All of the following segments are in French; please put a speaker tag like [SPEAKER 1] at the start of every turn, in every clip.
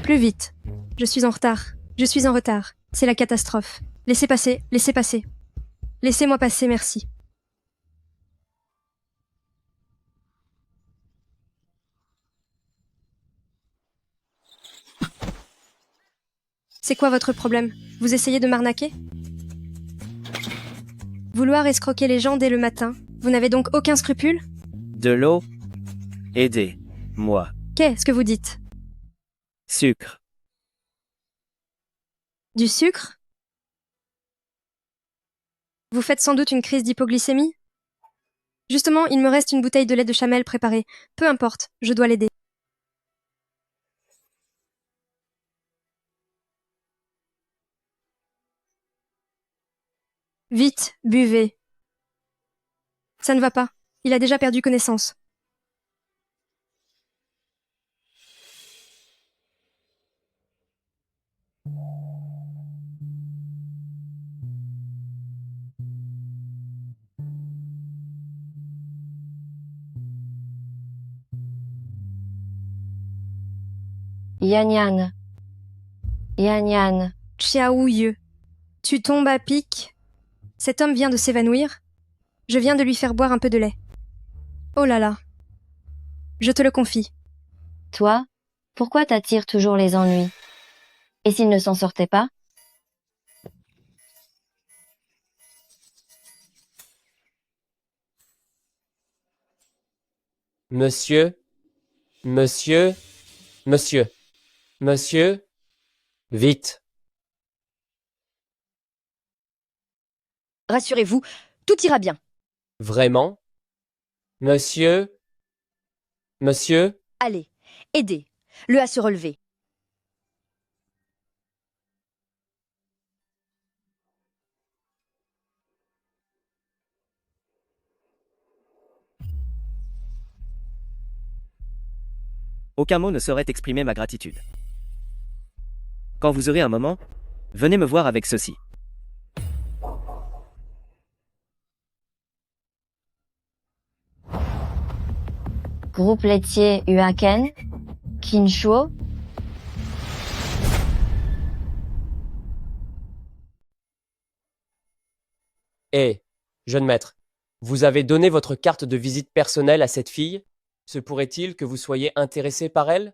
[SPEAKER 1] Plus vite. Je suis en retard. Je suis en retard. C'est la catastrophe. Laissez passer, laissez passer. Laissez-moi passer, merci. C'est quoi votre problème? Vous essayez de m'arnaquer? Vouloir escroquer les gens dès le matin? Vous n'avez donc aucun scrupule?
[SPEAKER 2] De l'eau? Aidez-moi.
[SPEAKER 1] Qu'est-ce que vous dites?
[SPEAKER 2] Sucre.
[SPEAKER 1] Du sucre? Vous faites sans doute une crise d'hypoglycémie? Justement, il me reste une bouteille de lait de chamel préparée. Peu importe, je dois l'aider. Vite, buvez. Ça ne va pas. Il a déjà perdu connaissance.
[SPEAKER 3] Yan Yan. Yan Yan.
[SPEAKER 1] Xiaoyu. Tu tombes à pic? Cet homme vient de s'évanouir? Je viens de lui faire boire un peu de lait. Oh là là. Je te le confie.
[SPEAKER 3] Toi, pourquoi t'attires toujours les ennuis? Et s'il ne s'en sortait pas?
[SPEAKER 4] Monsieur, monsieur, monsieur, monsieur, vite.
[SPEAKER 5] Rassurez-vous, tout ira bien.
[SPEAKER 4] Vraiment? Monsieur, monsieur,
[SPEAKER 5] Allez, aidez. Le à se relever.
[SPEAKER 2] Aucun mot ne saurait exprimer ma gratitude. Quand vous aurez un moment, venez me voir avec ceci.
[SPEAKER 3] Groupe laitier Huaken? Kinshuo?
[SPEAKER 4] Eh, jeune maître, vous avez donné votre carte de visite personnelle à cette fille? Se pourrait-il que vous soyez intéressé par elle?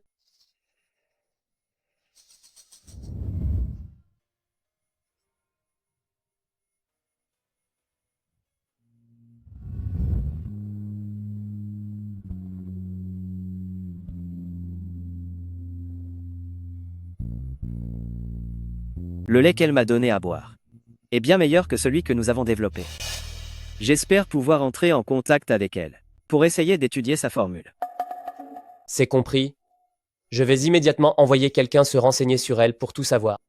[SPEAKER 2] Le lait qu'elle m'a donné à boire est bien meilleur que celui que nous avons développé. J'espère pouvoir entrer en contact avec elle pour essayer d'étudier sa formule.
[SPEAKER 4] C'est compris. Je vais immédiatement envoyer quelqu'un se renseigner sur elle pour tout savoir.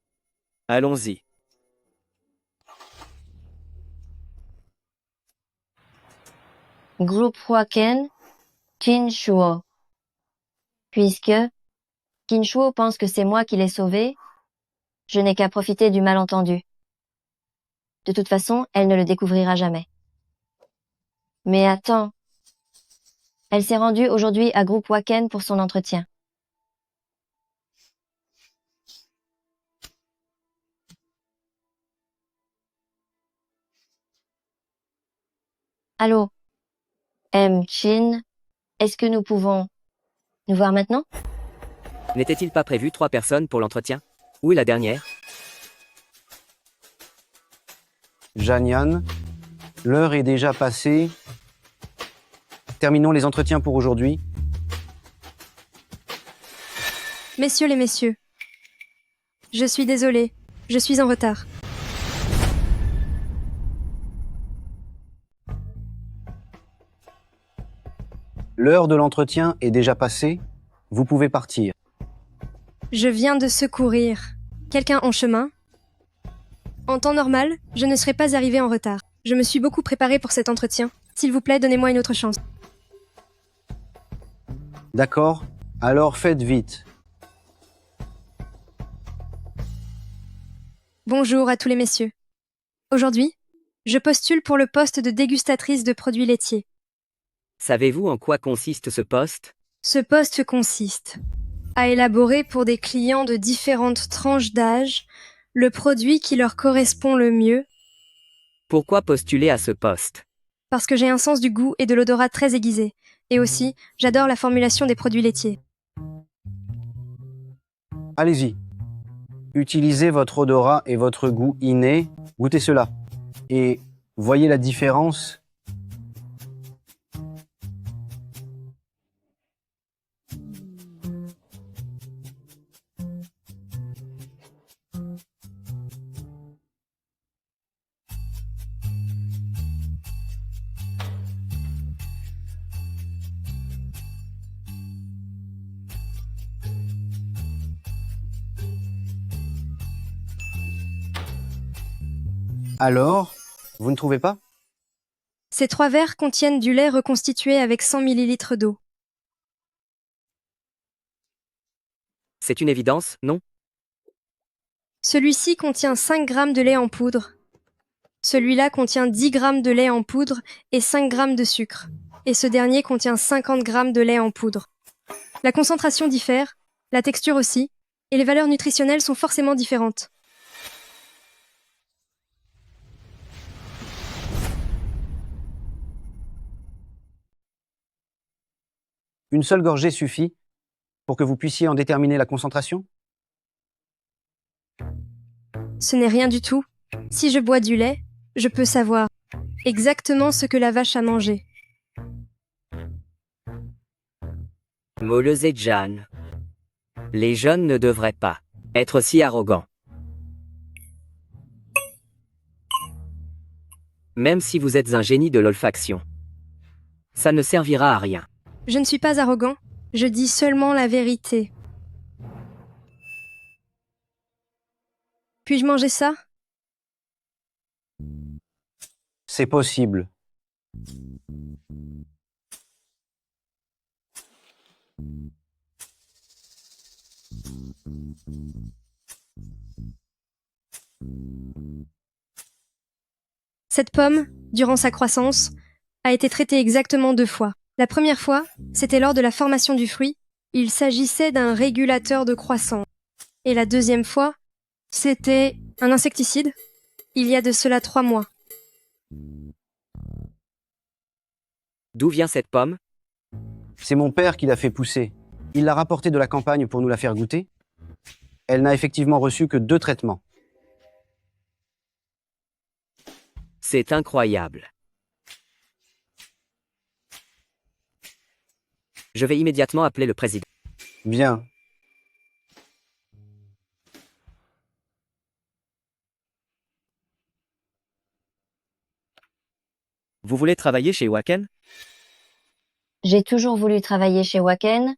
[SPEAKER 2] Allons-y.
[SPEAKER 3] Groupe Huaken? Kinshuo. Puisque Kinshuo pense que c'est moi qui l'ai sauvée, je n'ai qu'à profiter du malentendu. De toute façon, elle ne le découvrira jamais. Mais attends. Elle s'est rendue aujourd'hui à Groupe Huaken pour son entretien. Allô? Chin, est-ce que nous pouvons nous voir maintenant?
[SPEAKER 2] N'était-il pas prévu 3 personnes pour l'entretien? Où est la dernière?
[SPEAKER 6] Janian, l'heure est déjà passée. Terminons les entretiens pour aujourd'hui.
[SPEAKER 1] Messieurs les messieurs. Je suis désolée. Je suis en retard.
[SPEAKER 6] L'heure de l'entretien est déjà passée. Vous pouvez partir.
[SPEAKER 1] Je viens de secourir. Quelqu'un en chemin? En temps normal, je ne serais pas arrivée en retard. Je me suis beaucoup préparée pour cet entretien. S'il vous plaît, donnez-moi une autre chance.
[SPEAKER 6] D'accord? Alors faites vite.
[SPEAKER 1] Bonjour à tous les messieurs. Aujourd'hui, je postule pour le poste de dégustatrice de produits laitiers.
[SPEAKER 2] Savez-vous en quoi consiste ce poste?
[SPEAKER 1] Ce poste consiste à élaborer pour des clients de différentes tranches d'âge le produit qui leur correspond le mieux,
[SPEAKER 2] Pourquoi postuler à ce poste?
[SPEAKER 1] parce que j'ai un sens du goût et de l'odorat très aiguisé. Et aussi, j'adore la formulation des produits laitiers.
[SPEAKER 6] Allez-y. Utilisez votre odorat et votre goût inné, goûtez cela. Et voyez la différence. Alors, vous ne trouvez pas?
[SPEAKER 1] Ces 3 verres contiennent du lait reconstitué avec 100 ml d'eau.
[SPEAKER 2] C'est une évidence, non?
[SPEAKER 1] Celui-ci contient 5 grammes de lait en poudre. Celui-là contient 10 grammes de lait en poudre et 5 grammes de sucre. Et ce dernier contient 50 grammes de lait en poudre. La concentration diffère, la texture aussi, et les valeurs nutritionnelles sont forcément différentes.
[SPEAKER 6] Une seule gorgée suffit pour que vous puissiez en déterminer la concentration?
[SPEAKER 1] Ce n'est rien du tout. Si je bois du lait, je peux savoir exactement ce que la vache a mangé.
[SPEAKER 2] Moleuse et Jeanne. Les jeunes ne devraient pas être si arrogants. Même si vous êtes un génie de l'olfaction. Ça ne servira à rien.
[SPEAKER 1] Je ne suis pas arrogant, je dis seulement la vérité. Puis-je manger ça?
[SPEAKER 6] C'est possible.
[SPEAKER 1] Cette pomme, durant sa croissance, a été traitée exactement 2 fois. La première fois, c'était lors de la formation du fruit. Il s'agissait d'un régulateur de croissance. Et la deuxième fois, c'était un insecticide. Il y a de cela 3 mois.
[SPEAKER 2] D'où vient cette pomme?
[SPEAKER 6] C'est mon père qui l'a fait pousser. Il l'a rapportée de la campagne pour nous la faire goûter. Elle n'a effectivement reçu que 2 traitements.
[SPEAKER 2] C'est incroyable. Je vais immédiatement appeler le président.
[SPEAKER 6] Bien.
[SPEAKER 2] Vous voulez travailler chez Waken?
[SPEAKER 3] J'ai toujours voulu travailler chez Waken.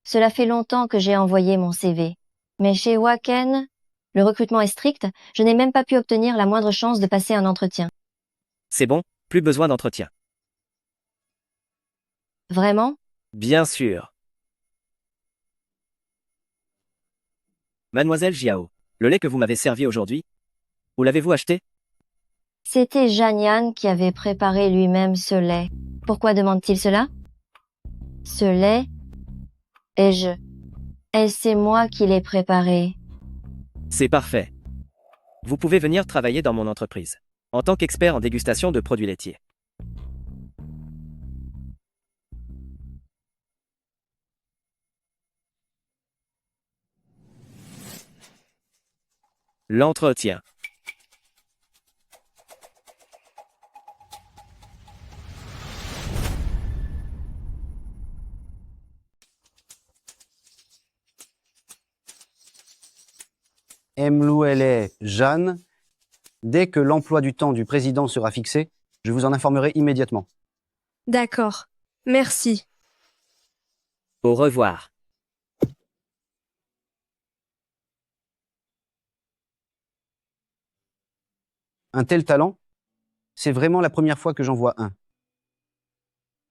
[SPEAKER 3] Cela fait longtemps que j'ai envoyé mon CV. Mais chez Waken, le recrutement est strict, je n'ai même pas pu obtenir la moindre chance de passer un entretien.
[SPEAKER 2] C'est bon, plus besoin d'entretien.
[SPEAKER 3] Vraiment?
[SPEAKER 2] Bien sûr. Mademoiselle Jiao, le lait que vous m'avez servi aujourd'hui, où l'avez-vous acheté?
[SPEAKER 3] C'était Janian qui avait préparé lui-même ce lait. Pourquoi demande-t-il cela? Ce lait et c'est moi qui l'ai préparé.
[SPEAKER 2] C'est parfait. Vous pouvez venir travailler dans mon entreprise, en tant qu'expert en dégustation de produits laitiers. L'entretien.
[SPEAKER 6] Mlouele Jeanne, dès que l'emploi du temps du président sera fixé, je vous en informerai immédiatement.
[SPEAKER 1] D'accord. Merci.
[SPEAKER 2] Au revoir.
[SPEAKER 6] Un tel talent, c'est vraiment la première fois que j'en vois un.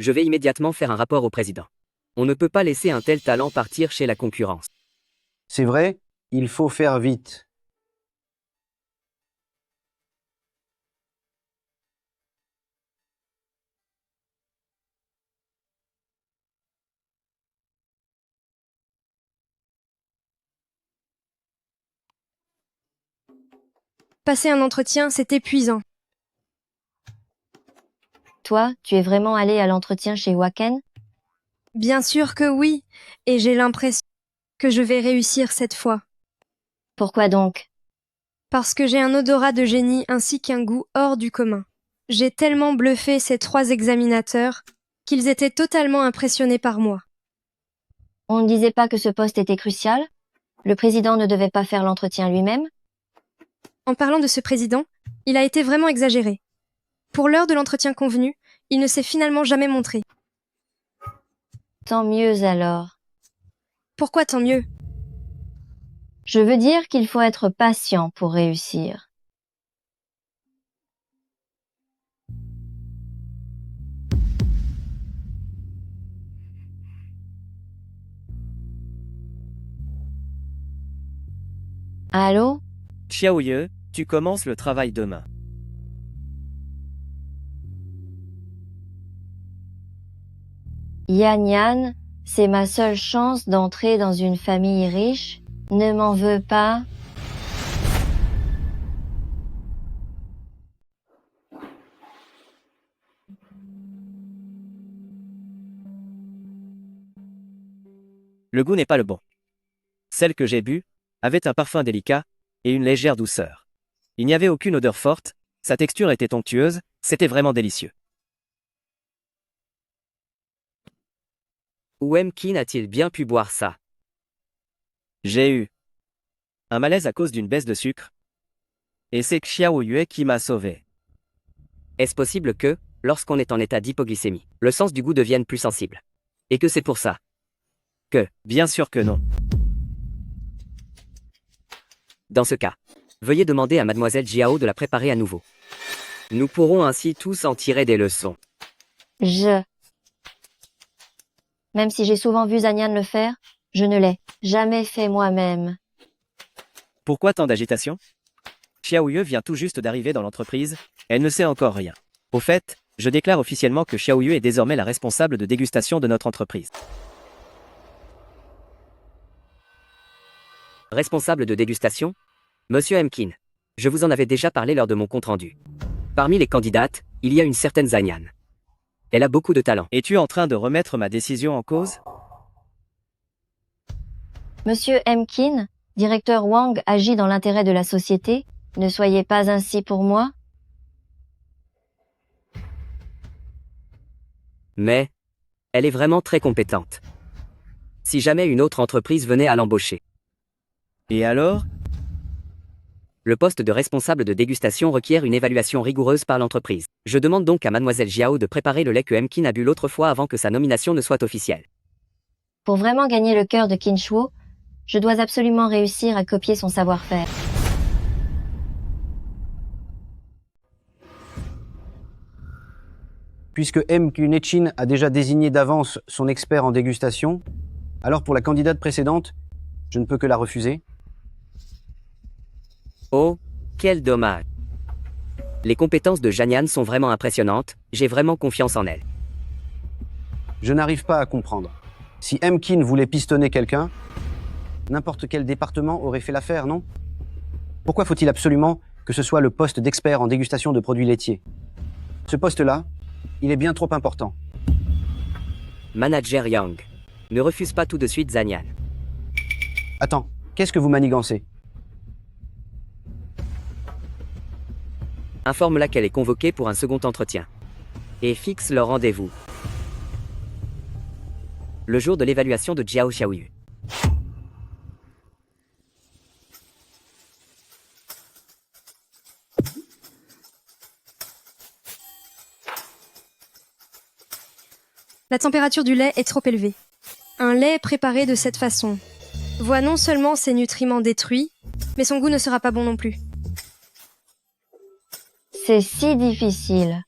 [SPEAKER 2] Je vais immédiatement faire un rapport au président. On ne peut pas laisser un tel talent partir chez la concurrence.
[SPEAKER 6] C'est vrai, il faut faire vite.
[SPEAKER 1] Passer un entretien, c'est épuisant.
[SPEAKER 3] Toi, tu es vraiment allé à l'entretien chez Waken?
[SPEAKER 1] Bien sûr que oui, et j'ai l'impression que je vais réussir cette fois.
[SPEAKER 3] Pourquoi donc?
[SPEAKER 1] Parce que j'ai un odorat de génie ainsi qu'un goût hors du commun. J'ai tellement bluffé ces 3 examinateurs qu'ils étaient totalement impressionnés par moi.
[SPEAKER 3] On ne disait pas que ce poste était crucial? Le président ne devait pas faire l'entretien lui-même?
[SPEAKER 1] En parlant de ce président, il a été vraiment exagéré. Pour l'heure de l'entretien convenu, il ne s'est finalement jamais montré.
[SPEAKER 3] Tant mieux alors.
[SPEAKER 1] Pourquoi tant mieux?
[SPEAKER 3] Je veux dire qu'il faut être patient pour réussir. Allô?
[SPEAKER 2] Xiaoyu, tu commences le travail demain.
[SPEAKER 3] Yan Yan, c'est ma seule chance d'entrer dans une famille riche. Ne m'en veux pas.
[SPEAKER 2] Le goût n'est pas le bon. Celle que j'ai bue avait un parfum délicat et une légère douceur. Il n'y avait aucune odeur forte, sa texture était onctueuse, c'était vraiment délicieux.
[SPEAKER 7] Où Emkin a-t-il bien pu boire ça?
[SPEAKER 2] J'ai eu un malaise à cause d'une baisse de sucre. Et c'est Xiao Yue qui m'a sauvé.
[SPEAKER 7] Est-ce possible que, lorsqu'on est en état d'hypoglycémie, le sens du goût devienne plus sensible? Et que c'est pour ça?
[SPEAKER 2] Bien sûr que non.
[SPEAKER 7] Dans ce cas, veuillez demander à mademoiselle Jiao de la préparer à nouveau. Nous pourrons ainsi tous en tirer des leçons.
[SPEAKER 3] Même si j'ai souvent vu Zanyan le faire, je ne l'ai jamais fait moi-même.
[SPEAKER 2] Pourquoi tant d'agitation? Xiao Yue vient tout juste d'arriver dans l'entreprise, elle ne sait encore rien. Au fait, je déclare officiellement que Xiao Yue est désormais la responsable de dégustation de notre entreprise.
[SPEAKER 7] Responsable de dégustation? Monsieur Emkin, je vous en avais déjà parlé lors de mon compte-rendu. Parmi les candidates, il y a une certaine Zanyan. Elle a beaucoup de talent.
[SPEAKER 2] Es-tu en train de remettre ma décision en cause?
[SPEAKER 3] Monsieur Emkin, directeur Wang agit dans l'intérêt de la société. Ne soyez pas ainsi pour moi.
[SPEAKER 7] Mais, elle est vraiment très compétente. Si jamais une autre entreprise venait à l'embaucher,
[SPEAKER 2] Et alors?
[SPEAKER 7] le poste de responsable de dégustation requiert une évaluation rigoureuse par l'entreprise. Je demande donc à mademoiselle Jiao de préparer le lait que Emkin a bu l'autre fois avant que sa nomination ne soit officielle.
[SPEAKER 3] Pour vraiment gagner le cœur de Qin Shuo, je dois absolument réussir à copier son savoir-faire.
[SPEAKER 6] Puisque M. Kunechin a déjà désigné d'avance son expert en dégustation, alors pour la candidate précédente, je ne peux que la refuser.
[SPEAKER 7] Oh, quel dommage. Les compétences de Janyan sont vraiment impressionnantes, j'ai vraiment confiance en elle.
[SPEAKER 6] Je n'arrive pas à comprendre. Si M. Kin voulait pistonner quelqu'un, n'importe quel département aurait fait l'affaire, non? Pourquoi faut-il absolument que ce soit le poste d'expert en dégustation de produits laitiers? Ce poste-là, il est bien trop important.
[SPEAKER 7] Manager Yang. Ne refuse pas tout de suite Zanyan.
[SPEAKER 6] Attends, qu'est-ce que vous manigancez?
[SPEAKER 7] Informe-la qu'elle est convoquée pour un second entretien. Et fixe leur rendez-vous. Le jour de l'évaluation de Jiao Xiaoyu.
[SPEAKER 1] La température du lait est trop élevée. Un lait préparé de cette façon voit non seulement ses nutriments détruits, mais son goût ne sera pas bon non plus.
[SPEAKER 3] C'est si difficile.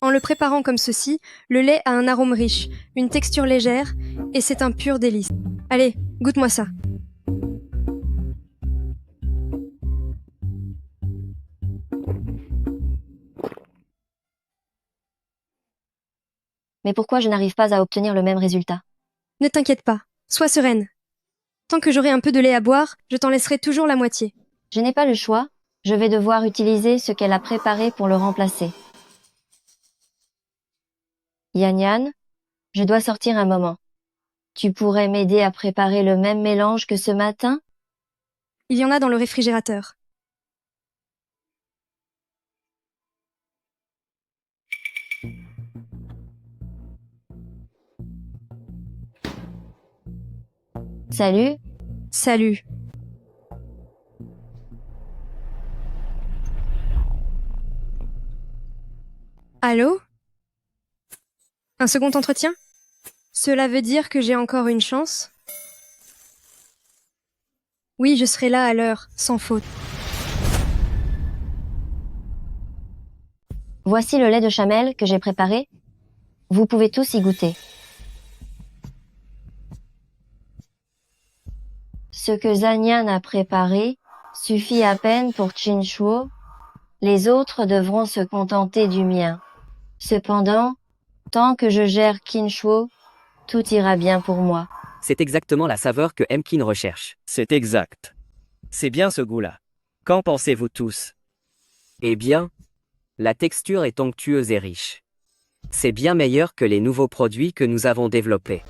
[SPEAKER 1] En En le préparant comme ceci, le lait a un arôme riche, une texture légère, et c'est un pur délice. Allez, goûte-moi ça.
[SPEAKER 3] Mais pourquoi je n'arrive pas à obtenir le même résultat?
[SPEAKER 1] Ne t'inquiète pas, sois sereine. Tant que j'aurai un peu de lait à boire, je t'en laisserai toujours la moitié.
[SPEAKER 3] Je n'ai pas le choix, je vais devoir utiliser ce qu'elle a préparé pour le remplacer. Yan Yan, je dois sortir un moment. Tu pourrais m'aider à préparer le même mélange que ce matin?
[SPEAKER 1] Il y en a dans le réfrigérateur.
[SPEAKER 3] Salut,
[SPEAKER 1] Salut. Allô? Un second entretien? Cela veut dire que j'ai encore une chance? Oui, je serai là à l'heure, sans faute.
[SPEAKER 3] voici le lait de chamel que j'ai préparé. Vous pouvez tous y goûter. Ce que Zanyan a préparé suffit à peine pour Chinchuo. Les autres devront se contenter du mien. Cependant, tant que je gère Chinchuo, tout ira bien pour moi.
[SPEAKER 7] C'est exactement la saveur que Emkin recherche.
[SPEAKER 2] C'est exact. C'est bien ce goût-là. Qu'en pensez-vous tous?
[SPEAKER 7] Eh bien, la texture est onctueuse et riche. C'est bien meilleur que les nouveaux produits que nous avons développés.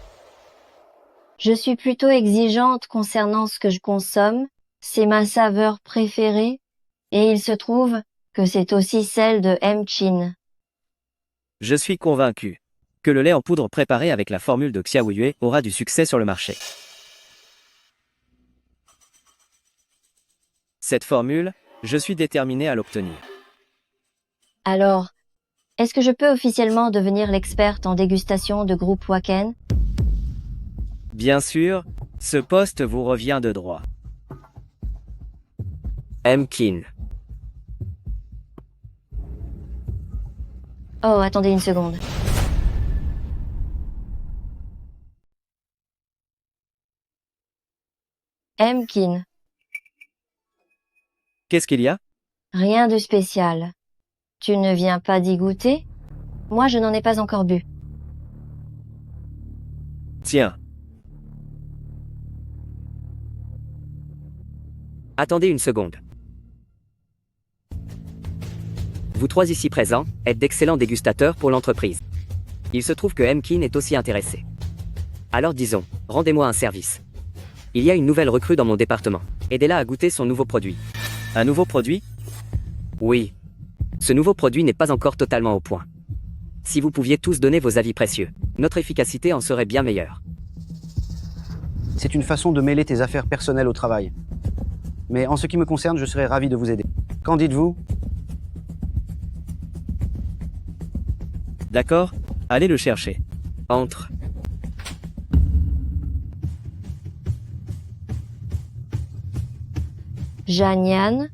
[SPEAKER 3] Je suis plutôt exigeante concernant ce que je consomme. C'est ma saveur préférée. Et il se trouve que c'est aussi celle de Emchin.
[SPEAKER 2] Je suis convaincu que le lait en poudre préparé avec la formule de Xiaoyue aura du succès sur le marché. Cette formule, je suis déterminé à l'obtenir.
[SPEAKER 3] Alors, est-ce que je peux officiellement devenir l'experte en dégustation de groupe Waken?
[SPEAKER 2] Bien sûr, ce poste vous revient de droit.
[SPEAKER 7] Emkin.
[SPEAKER 3] Oh, attendez une seconde. Emkin,
[SPEAKER 2] Qu'est-ce qu'il y a?
[SPEAKER 3] rien de spécial. Tu ne viens pas d'y goûter? Moi, je n'en ai pas encore bu.
[SPEAKER 2] Tiens,
[SPEAKER 7] Attendez une seconde. Vous trois ici présents êtes d'excellents dégustateurs pour l'entreprise. Il se trouve que Emkin est aussi intéressé. Alors disons, rendez-moi un service. Il y a une nouvelle recrue dans mon département. Aidez-la à goûter son nouveau produit.
[SPEAKER 2] un nouveau produit?
[SPEAKER 7] Oui. Ce nouveau produit n'est pas encore totalement au point. Si vous pouviez tous donner vos avis précieux, notre efficacité en serait bien meilleure.
[SPEAKER 6] C'est une façon de mêler tes affaires personnelles au travail. Mais en ce qui me concerne, je serais ravi de vous aider. Qu'en dites-vous?
[SPEAKER 2] D'accord, allez le chercher.
[SPEAKER 7] Entre.
[SPEAKER 3] Janyan,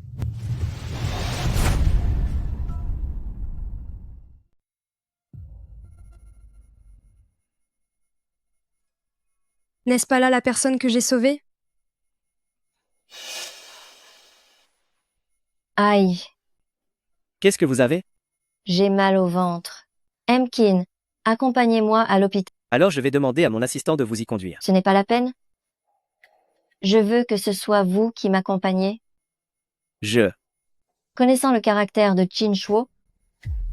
[SPEAKER 1] N'est-ce pas là la personne que j'ai sauvée?
[SPEAKER 3] aïe,
[SPEAKER 2] Qu'est-ce que vous avez?
[SPEAKER 3] j'ai mal au ventre. Emkin, accompagnez-moi à l'hôpital.
[SPEAKER 2] Alors je vais demander à mon assistant de vous y conduire.
[SPEAKER 3] Ce n'est pas la peine? Je veux que ce soit vous qui m'accompagnez. Connaissant le caractère de Chinchuo,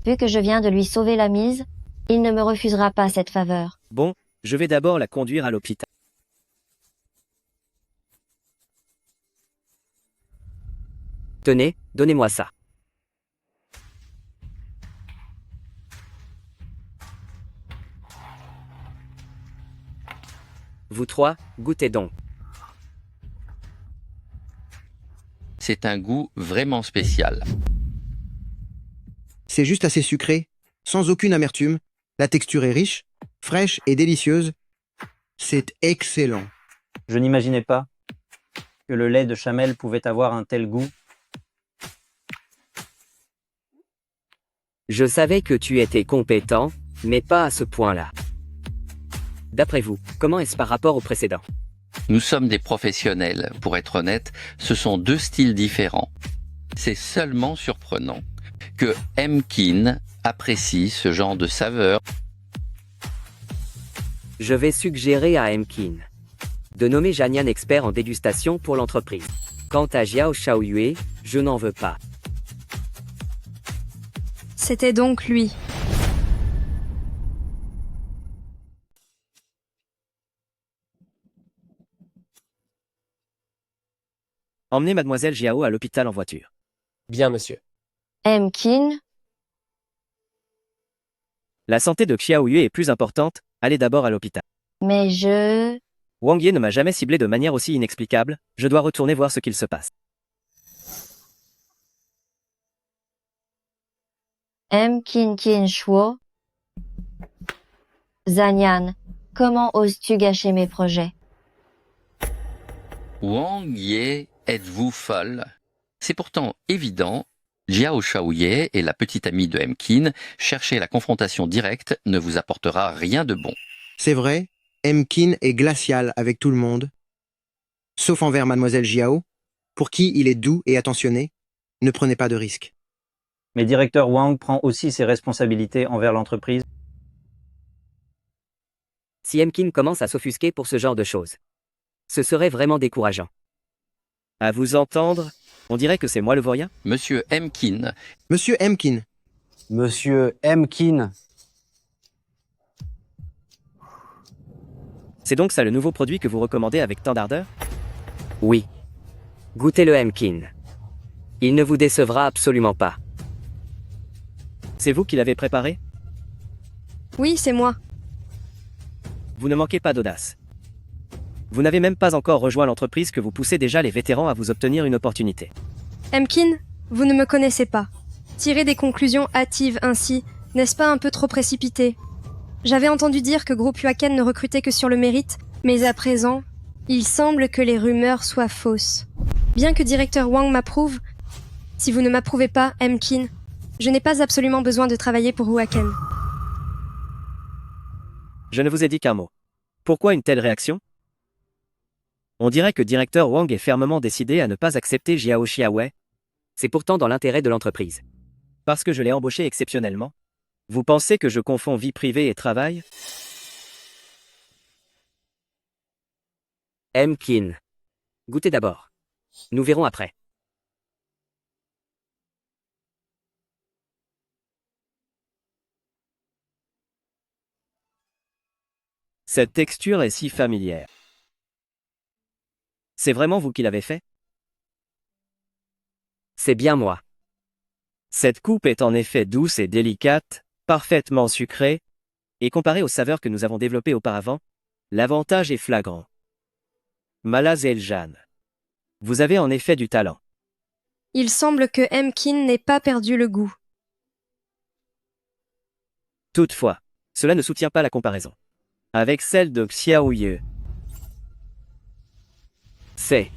[SPEAKER 3] vu que je viens de lui sauver la mise, il ne me refusera pas cette faveur.
[SPEAKER 2] Bon, je vais d'abord la conduire à l'hôpital.
[SPEAKER 7] Tenez, donnez-moi ça. Vous trois, goûtez donc.
[SPEAKER 8] C'est un goût vraiment spécial.
[SPEAKER 9] C'est juste assez sucré, sans aucune amertume. La texture est riche, fraîche et délicieuse. C'est excellent.
[SPEAKER 10] Je n'imaginais pas que le lait de chamel pouvait avoir un tel goût.
[SPEAKER 7] Je savais que tu étais compétent, mais pas à ce point-là. D'après vous, comment est-ce par rapport au précédent?
[SPEAKER 8] Nous sommes des professionnels. Pour être honnête, ce sont deux styles différents. C'est seulement surprenant que Emkin apprécie ce genre de saveur.
[SPEAKER 7] Je vais suggérer à Emkin de nommer Janian expert en dégustation pour l'entreprise. Quant à Jiao Shaoyue, je n'en veux pas.
[SPEAKER 1] C'était donc lui.
[SPEAKER 2] Emmenez mademoiselle Jiao à l'hôpital en voiture.
[SPEAKER 4] Bien, monsieur.
[SPEAKER 3] Emkin,
[SPEAKER 2] La santé de Xiaoyue est plus importante, allez d'abord à l'hôpital.
[SPEAKER 3] mais je...
[SPEAKER 2] Wang Ye ne m'a jamais ciblé de manière aussi inexplicable, je dois retourner voir ce qu'il se passe.
[SPEAKER 3] Emkin Kin Shuo. Zanyan, comment oses-tu gâcher mes projets?
[SPEAKER 8] Wang Ye, êtes-vous folle? C'est pourtant évident. Jiao Shaoye et la petite amie de Emkin, chercher la confrontation directe ne vous apportera rien de bon.
[SPEAKER 9] C'est vrai, Emkin est glacial avec tout le monde, sauf envers mademoiselle Jiao, pour qui il est doux et attentionné. Ne prenez pas de risques.
[SPEAKER 10] Mais directeur Wang prend aussi ses responsabilités envers l'entreprise.
[SPEAKER 7] Si Emkin commence à s'offusquer pour ce genre de choses, ce serait vraiment décourageant.
[SPEAKER 2] À vous entendre, on dirait que c'est moi le vaurien?
[SPEAKER 8] Monsieur Emkin,
[SPEAKER 9] Monsieur Emkin,
[SPEAKER 6] Monsieur Emkin,
[SPEAKER 2] C'est donc ça le nouveau produit que vous recommandez avec tant d'ardeur?
[SPEAKER 7] Oui. Goûtez le Emkin. Il ne vous décevra absolument pas.
[SPEAKER 2] C'est vous qui l'avez préparé?
[SPEAKER 1] Oui, c'est moi.
[SPEAKER 2] Vous ne manquez pas d'audace. Vous n'avez même pas encore rejoint l'entreprise que vous poussez déjà les vétérans à vous obtenir une opportunité.
[SPEAKER 1] Emkin, vous ne me connaissez pas. Tirer des conclusions hâtives ainsi, n'est-ce pas un peu trop précipité? J'avais entendu dire que Groupe Huaken ne recrutait que sur le mérite, mais à présent, il semble que les rumeurs soient fausses. Bien que directeur Wang m'approuve, si vous ne m'approuvez pas, Emkin, je n'ai pas absolument besoin de travailler pour Huaken.
[SPEAKER 2] Je ne vous ai dit qu'un mot. Pourquoi une telle réaction? On dirait que directeur Wang est fermement décidé à ne pas accepter Jiao Xiaowei.
[SPEAKER 7] C'est pourtant dans l'intérêt de l'entreprise.
[SPEAKER 2] Parce que je l'ai embauché exceptionnellement? Vous pensez que je confonds vie privée et travail?
[SPEAKER 7] Emkin. Goûtez d'abord. Nous verrons après.
[SPEAKER 2] Cette texture est si familière. C'est vraiment vous qui l'avez fait?
[SPEAKER 7] C'est bien moi.
[SPEAKER 2] Cette coupe est en effet douce et délicate, parfaitement sucrée, et comparée aux saveurs que nous avons développées auparavant, l'avantage est flagrant. Malaz Eljan. Vous avez en effet du talent.
[SPEAKER 1] Il semble que Emkin n'ait pas perdu le goût.
[SPEAKER 2] Toutefois, cela ne soutient pas la comparaison avec celle de Xiaoye.
[SPEAKER 7] C'est.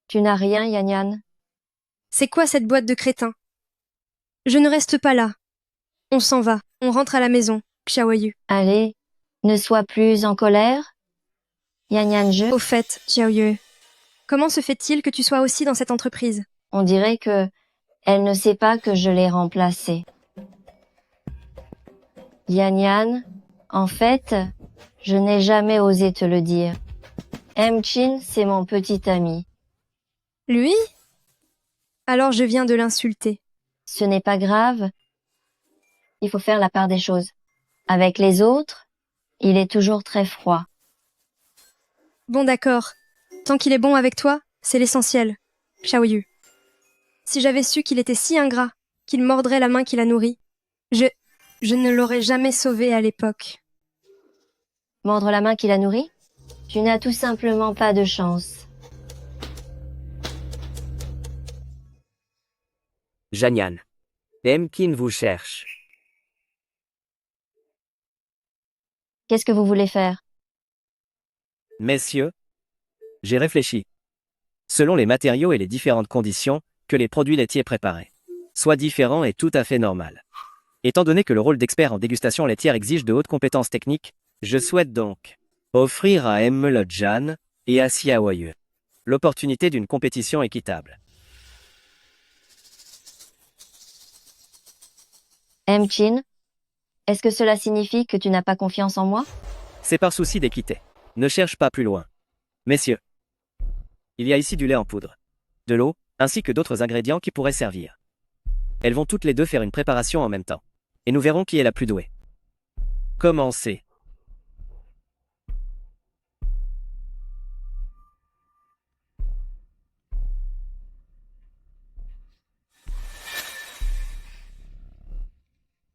[SPEAKER 3] Tu n'as rien, Yanyan?
[SPEAKER 1] C'est quoi cette boîte de crétins? Je ne reste pas là. On s'en va, on rentre à la maison, Xiaoyu.
[SPEAKER 3] Allez, ne sois plus en colère. Yanyan,
[SPEAKER 1] Au fait, Xiaoyu, comment se fait-il que tu sois aussi dans cette entreprise?
[SPEAKER 3] on dirait que elle ne sait pas que je l'ai remplacée. Yanyan, en fait, je n'ai jamais osé te le dire. Emkin, c'est mon petit ami.
[SPEAKER 1] Lui? Alors je viens de l'insulter.
[SPEAKER 3] Ce n'est pas grave. Il faut faire la part des choses. Avec les autres, il est toujours très froid.
[SPEAKER 1] Bon d'accord. Tant qu'il est bon avec toi, c'est l'essentiel. Xiaoyu. Si j'avais su qu'il était si ingrat, qu'il mordrait la main qui l'a nourri, je ne l'aurais jamais sauvé à l'époque.
[SPEAKER 3] Mordre la main qui l'a nourri? Tu n'as tout simplement pas de chance.
[SPEAKER 7] Janian. Emkin vous cherche.
[SPEAKER 3] Qu'est-ce que vous voulez faire?
[SPEAKER 2] Messieurs, j'ai réfléchi. selon les matériaux et les différentes conditions que les produits laitiers préparés soient différents est tout à fait normal. Étant donné que le rôle d'expert en dégustation laitière exige de hautes compétences techniques, je souhaite donc offrir à Jan et à Xiaoyu l'opportunité d'une compétition équitable.
[SPEAKER 3] Chin, est-ce que cela signifie que tu n'as pas confiance en moi?
[SPEAKER 2] C'est par souci d'équité. Ne cherche pas plus loin. Messieurs, il y a ici du lait en poudre, de l'eau, ainsi que d'autres ingrédients qui pourraient servir. Elles vont toutes les deux faire une préparation en même temps. Et nous verrons qui est la plus douée. Commencez.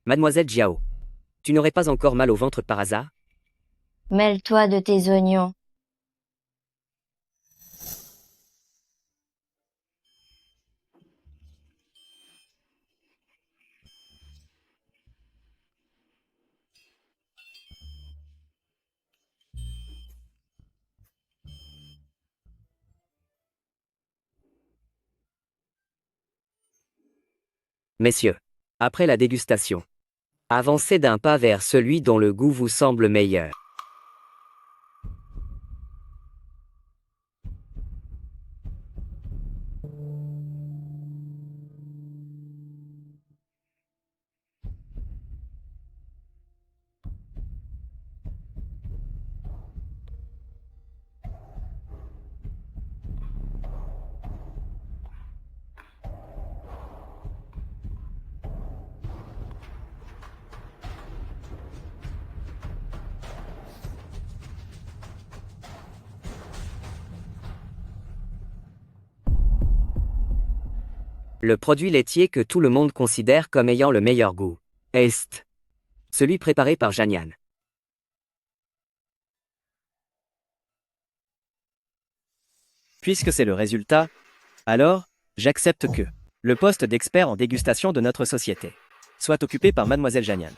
[SPEAKER 7] Mademoiselle Jiao, tu n'aurais pas encore mal au ventre par hasard?
[SPEAKER 3] Mêle-toi de tes oignons.
[SPEAKER 7] Messieurs, après la dégustation, avancez d'un pas vers celui dont le goût vous semble meilleur. Le produit laitier que tout le monde considère comme ayant le meilleur goût est celui préparé par Janian.
[SPEAKER 2] Puisque c'est le résultat, alors, j'accepte que le poste d'expert en dégustation de notre société soit occupé par Mademoiselle Janian.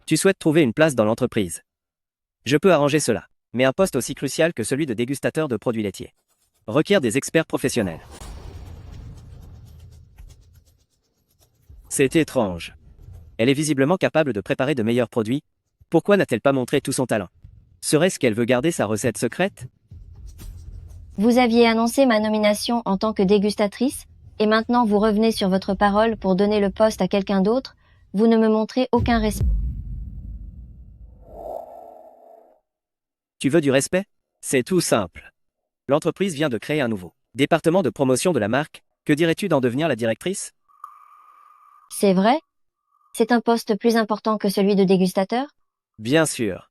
[SPEAKER 2] Tu souhaites trouver une place dans l'entreprise. Je peux arranger cela, mais un poste aussi crucial que celui de dégustateur de produits laitiers requiert des experts professionnels. C'est étrange. Elle est visiblement capable de préparer de meilleurs produits. Pourquoi n'a-t-elle pas montré tout son talent? Serait-ce qu'elle veut garder sa recette secrète?
[SPEAKER 3] Vous aviez annoncé ma nomination en tant que dégustatrice, et maintenant vous revenez sur votre parole pour donner le poste à quelqu'un d'autre. Vous ne me montrez aucun respect.
[SPEAKER 2] Tu veux du respect? C'est tout simple. L'entreprise vient de créer un nouveau département de promotion de la marque. Que dirais-tu d'en devenir la directrice?
[SPEAKER 3] C'est vrai? C'est un poste plus important que celui de dégustateur?
[SPEAKER 2] Bien sûr.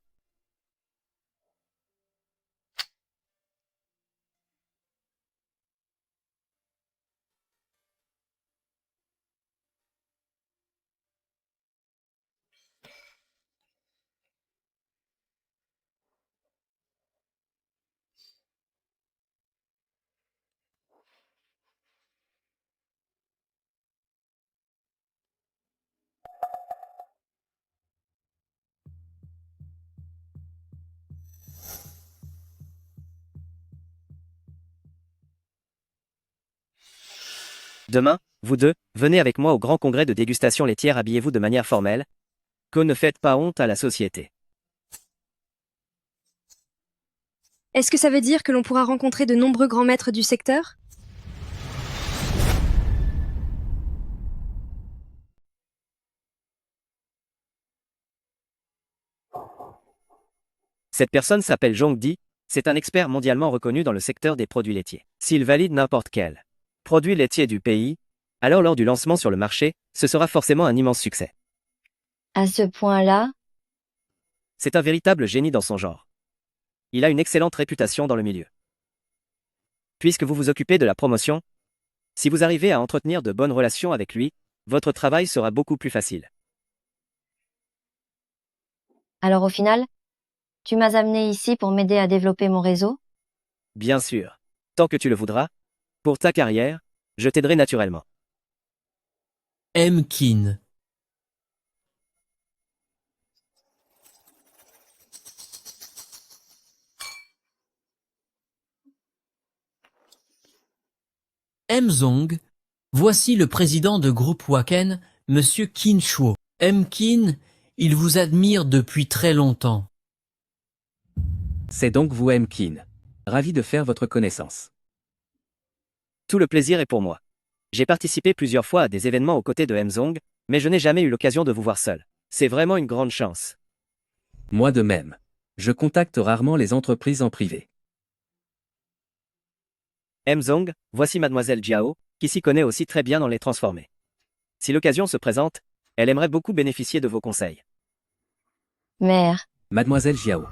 [SPEAKER 2] Demain, vous deux, venez avec moi au grand congrès de dégustation laitière, habillez-vous de manière formelle. Que ne faites pas honte à la société.
[SPEAKER 1] Est-ce que ça veut dire que l'on pourra rencontrer de nombreux grands maîtres du secteur?
[SPEAKER 2] Cette personne s'appelle Zhong Di, c'est un expert mondialement reconnu dans le secteur des produits laitiers. S'il valide n'importe quel produit laitier du pays, alors lors du lancement sur le marché, ce sera forcément un immense succès.
[SPEAKER 3] À ce point-là,
[SPEAKER 2] C'est un véritable génie dans son genre. Il a une excellente réputation dans le milieu. Puisque vous vous occupez de la promotion, si vous arrivez à entretenir de bonnes relations avec lui, votre travail sera beaucoup plus facile.
[SPEAKER 3] alors au final, tu m'as amené ici pour m'aider à développer mon réseau?
[SPEAKER 2] Bien sûr. Tant que tu le voudras, pour ta carrière, je t'aiderai naturellement.
[SPEAKER 11] Kin. Zong, voici le président de groupe Waken, Monsieur Qin Shuo. Qin, il vous admire depuis très longtemps.
[SPEAKER 2] C'est donc vous Qin. Ravi de faire votre connaissance. Tout le plaisir est pour moi. J'ai participé plusieurs fois à des événements aux côtés de Zong, mais je n'ai jamais eu l'occasion de vous voir seul. C'est vraiment une grande chance. Moi de même. Je contacte rarement les entreprises en privé. Zong, voici mademoiselle Jiao, qui s'y connaît aussi très bien dans les transformés. Si l'occasion se présente, elle aimerait beaucoup bénéficier de vos conseils.
[SPEAKER 3] Mère.
[SPEAKER 2] Mademoiselle Jiao.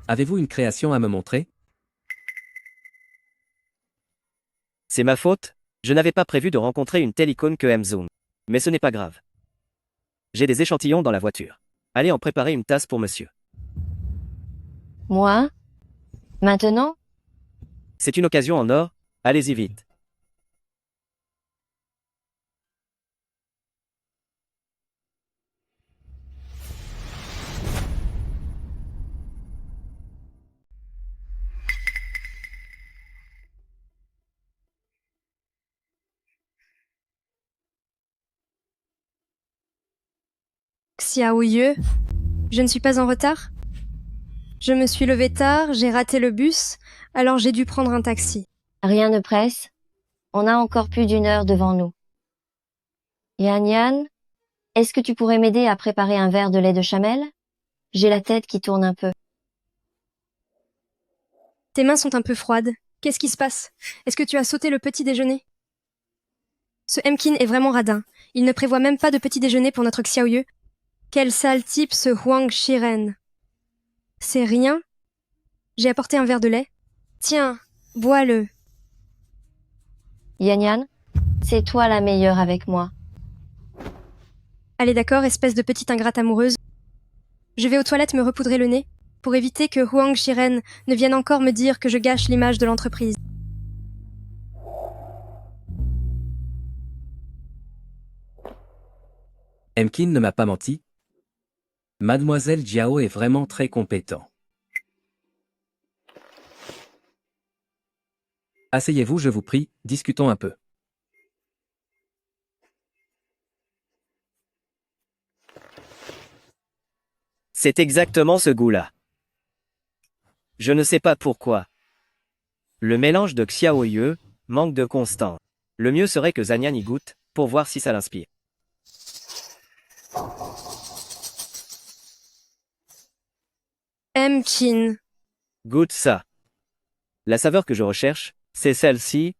[SPEAKER 2] Avez-vous une création à me montrer? C'est ma faute, je n'avais pas prévu de rencontrer une telle icône que Zong. Mais ce n'est pas grave. J'ai des échantillons dans la voiture. Allez en préparer une tasse pour monsieur.
[SPEAKER 3] Moi? Maintenant?
[SPEAKER 2] C'est une occasion en or, allez-y vite.
[SPEAKER 1] Xiao Ye, je ne suis pas en retard? Je me suis levée tard, j'ai raté le bus, alors j'ai dû prendre un taxi.
[SPEAKER 3] Rien ne presse. On a encore plus d'une heure devant nous. Yan, est-ce que tu pourrais m'aider à préparer un verre de lait de chamel? J'ai la tête qui tourne un peu.
[SPEAKER 1] Tes mains sont un peu froides. Qu'est-ce qui se passe? Est-ce que tu as sauté le petit déjeuner? Ce Qin est vraiment radin. Il ne prévoit même pas de petit déjeuner pour notre Xiao Ye. Quel sale type ce Huang Shiren. C'est rien? J'ai apporté un verre de lait. Tiens, bois-le.
[SPEAKER 3] Yan, c'est toi la meilleure avec moi.
[SPEAKER 1] Allez d'accord, espèce de petite ingrate amoureuse. Je vais aux toilettes me repoudrer le nez, pour éviter que Huang Shiren ne vienne encore me dire que je gâche l'image de l'entreprise.
[SPEAKER 2] Qin ne m'a pas menti. Mademoiselle Jiao est vraiment très compétent. Asseyez-vous, je vous prie, discutons un peu. C'est exactement ce goût-là. Je ne sais pas pourquoi. Le mélange de Xiao Ye manque de constance. Le mieux serait que Zanyan y goûte, pour voir si ça l'inspire.
[SPEAKER 1] Qin.
[SPEAKER 2] Goûte ça. La saveur que je recherche, c'est celle-ci.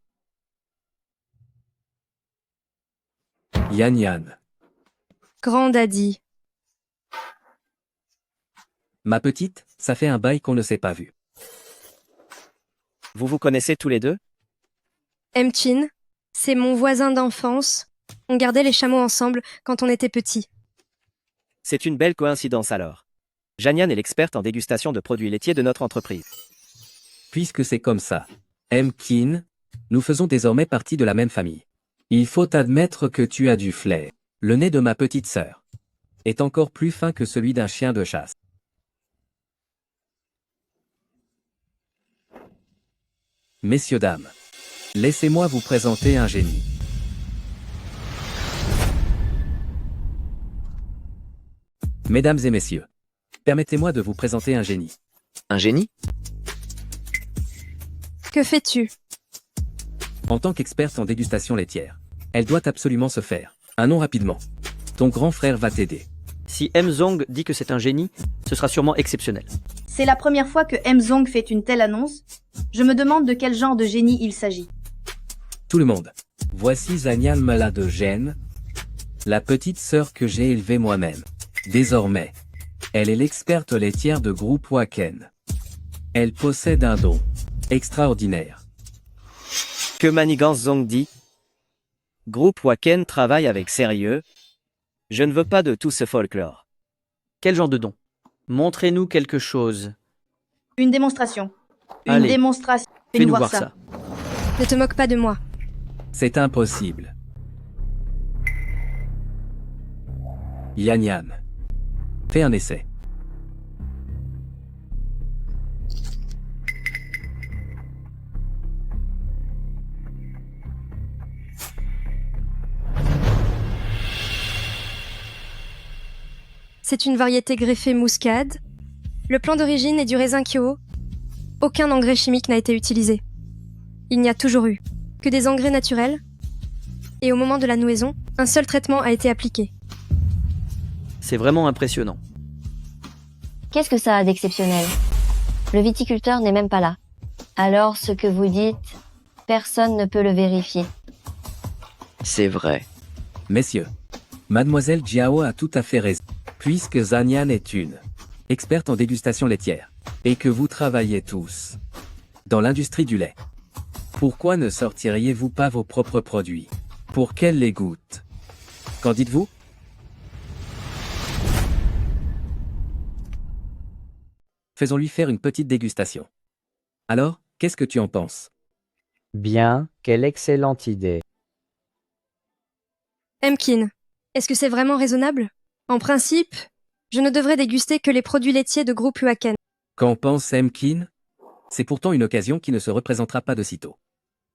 [SPEAKER 2] Yan.
[SPEAKER 1] Grand daddy.
[SPEAKER 2] Ma petite, ça fait un bail qu'on ne s'est pas vu. Vous vous connaissez tous les deux?
[SPEAKER 1] Qin, c'est mon voisin d'enfance. On gardait les chameaux ensemble quand on était petits.
[SPEAKER 2] C'est une belle coïncidence alors. Janyan est l'experte en dégustation de produits laitiers de notre entreprise. Puisque c'est comme ça, Qin, nous faisons désormais partie de la même famille. Il faut admettre que tu as du flair. Le nez de ma petite sœur est encore plus fin que celui d'un chien de chasse. Messieurs, dames, laissez-moi vous présenter un génie. Mesdames et messieurs, permettez-moi de vous présenter un génie.
[SPEAKER 7] Un génie?
[SPEAKER 1] Que fais-tu?
[SPEAKER 2] En tant qu'experte en dégustation laitière, elle doit absolument se faire un nom rapidement. Ton grand frère va t'aider.
[SPEAKER 10] Si Zong dit que c'est un génie, ce sera sûrement exceptionnel.
[SPEAKER 12] C'est la première fois que Zong fait une telle annonce. Je me demande de quel genre de génie il s'agit.
[SPEAKER 2] Tout le monde. Voici Zanyan Mala de Gênes, la petite sœur que j'ai élevée moi-même. Désormais, elle est l'experte laitière de groupe Waken. Elle possède un don extraordinaire. Que manigance Zong dit? Groupe Waken travaille avec sérieux. Je ne veux pas de tout ce folklore.
[SPEAKER 10] Quel genre de don? Montrez-nous quelque chose.
[SPEAKER 12] Une démonstration. Une
[SPEAKER 10] Allez,
[SPEAKER 12] démonstration.
[SPEAKER 10] fais-nous voir ça.
[SPEAKER 1] Ne te moque pas de moi.
[SPEAKER 2] C'est impossible.
[SPEAKER 13] Yan Yan. Fais un essai.
[SPEAKER 1] C'est une variété greffée muscade. Le plant d'origine est du raisin Kyo. Aucun engrais chimique n'a été utilisé. Il n'y a toujours eu que des engrais naturels. Et au moment de la nouaison, un seul traitement a été appliqué.
[SPEAKER 2] C'est vraiment impressionnant.
[SPEAKER 3] Qu'est-ce que ça a d'exceptionnel? Le viticulteur n'est même pas là. Alors ce que vous dites, personne ne peut le vérifier.
[SPEAKER 7] C'est vrai.
[SPEAKER 13] Messieurs, Mademoiselle Jiao a tout à fait raison. Puisque Zanyan est une experte en dégustation laitière, et que vous travaillez tous dans l'industrie du lait, pourquoi ne sortiriez-vous pas vos propres produits pour qu'elle les goûte? Qu'en dites-vous? Faisons-lui faire une petite dégustation. Alors, qu'est-ce que tu en penses?
[SPEAKER 10] Bien, quelle excellente idée.
[SPEAKER 1] Emkin, est-ce que c'est vraiment raisonnable? En principe, je ne devrais déguster que les produits laitiers de groupe Huaken.
[SPEAKER 13] Qu'en pense Emkin? C'est pourtant une occasion qui ne se représentera pas de sitôt.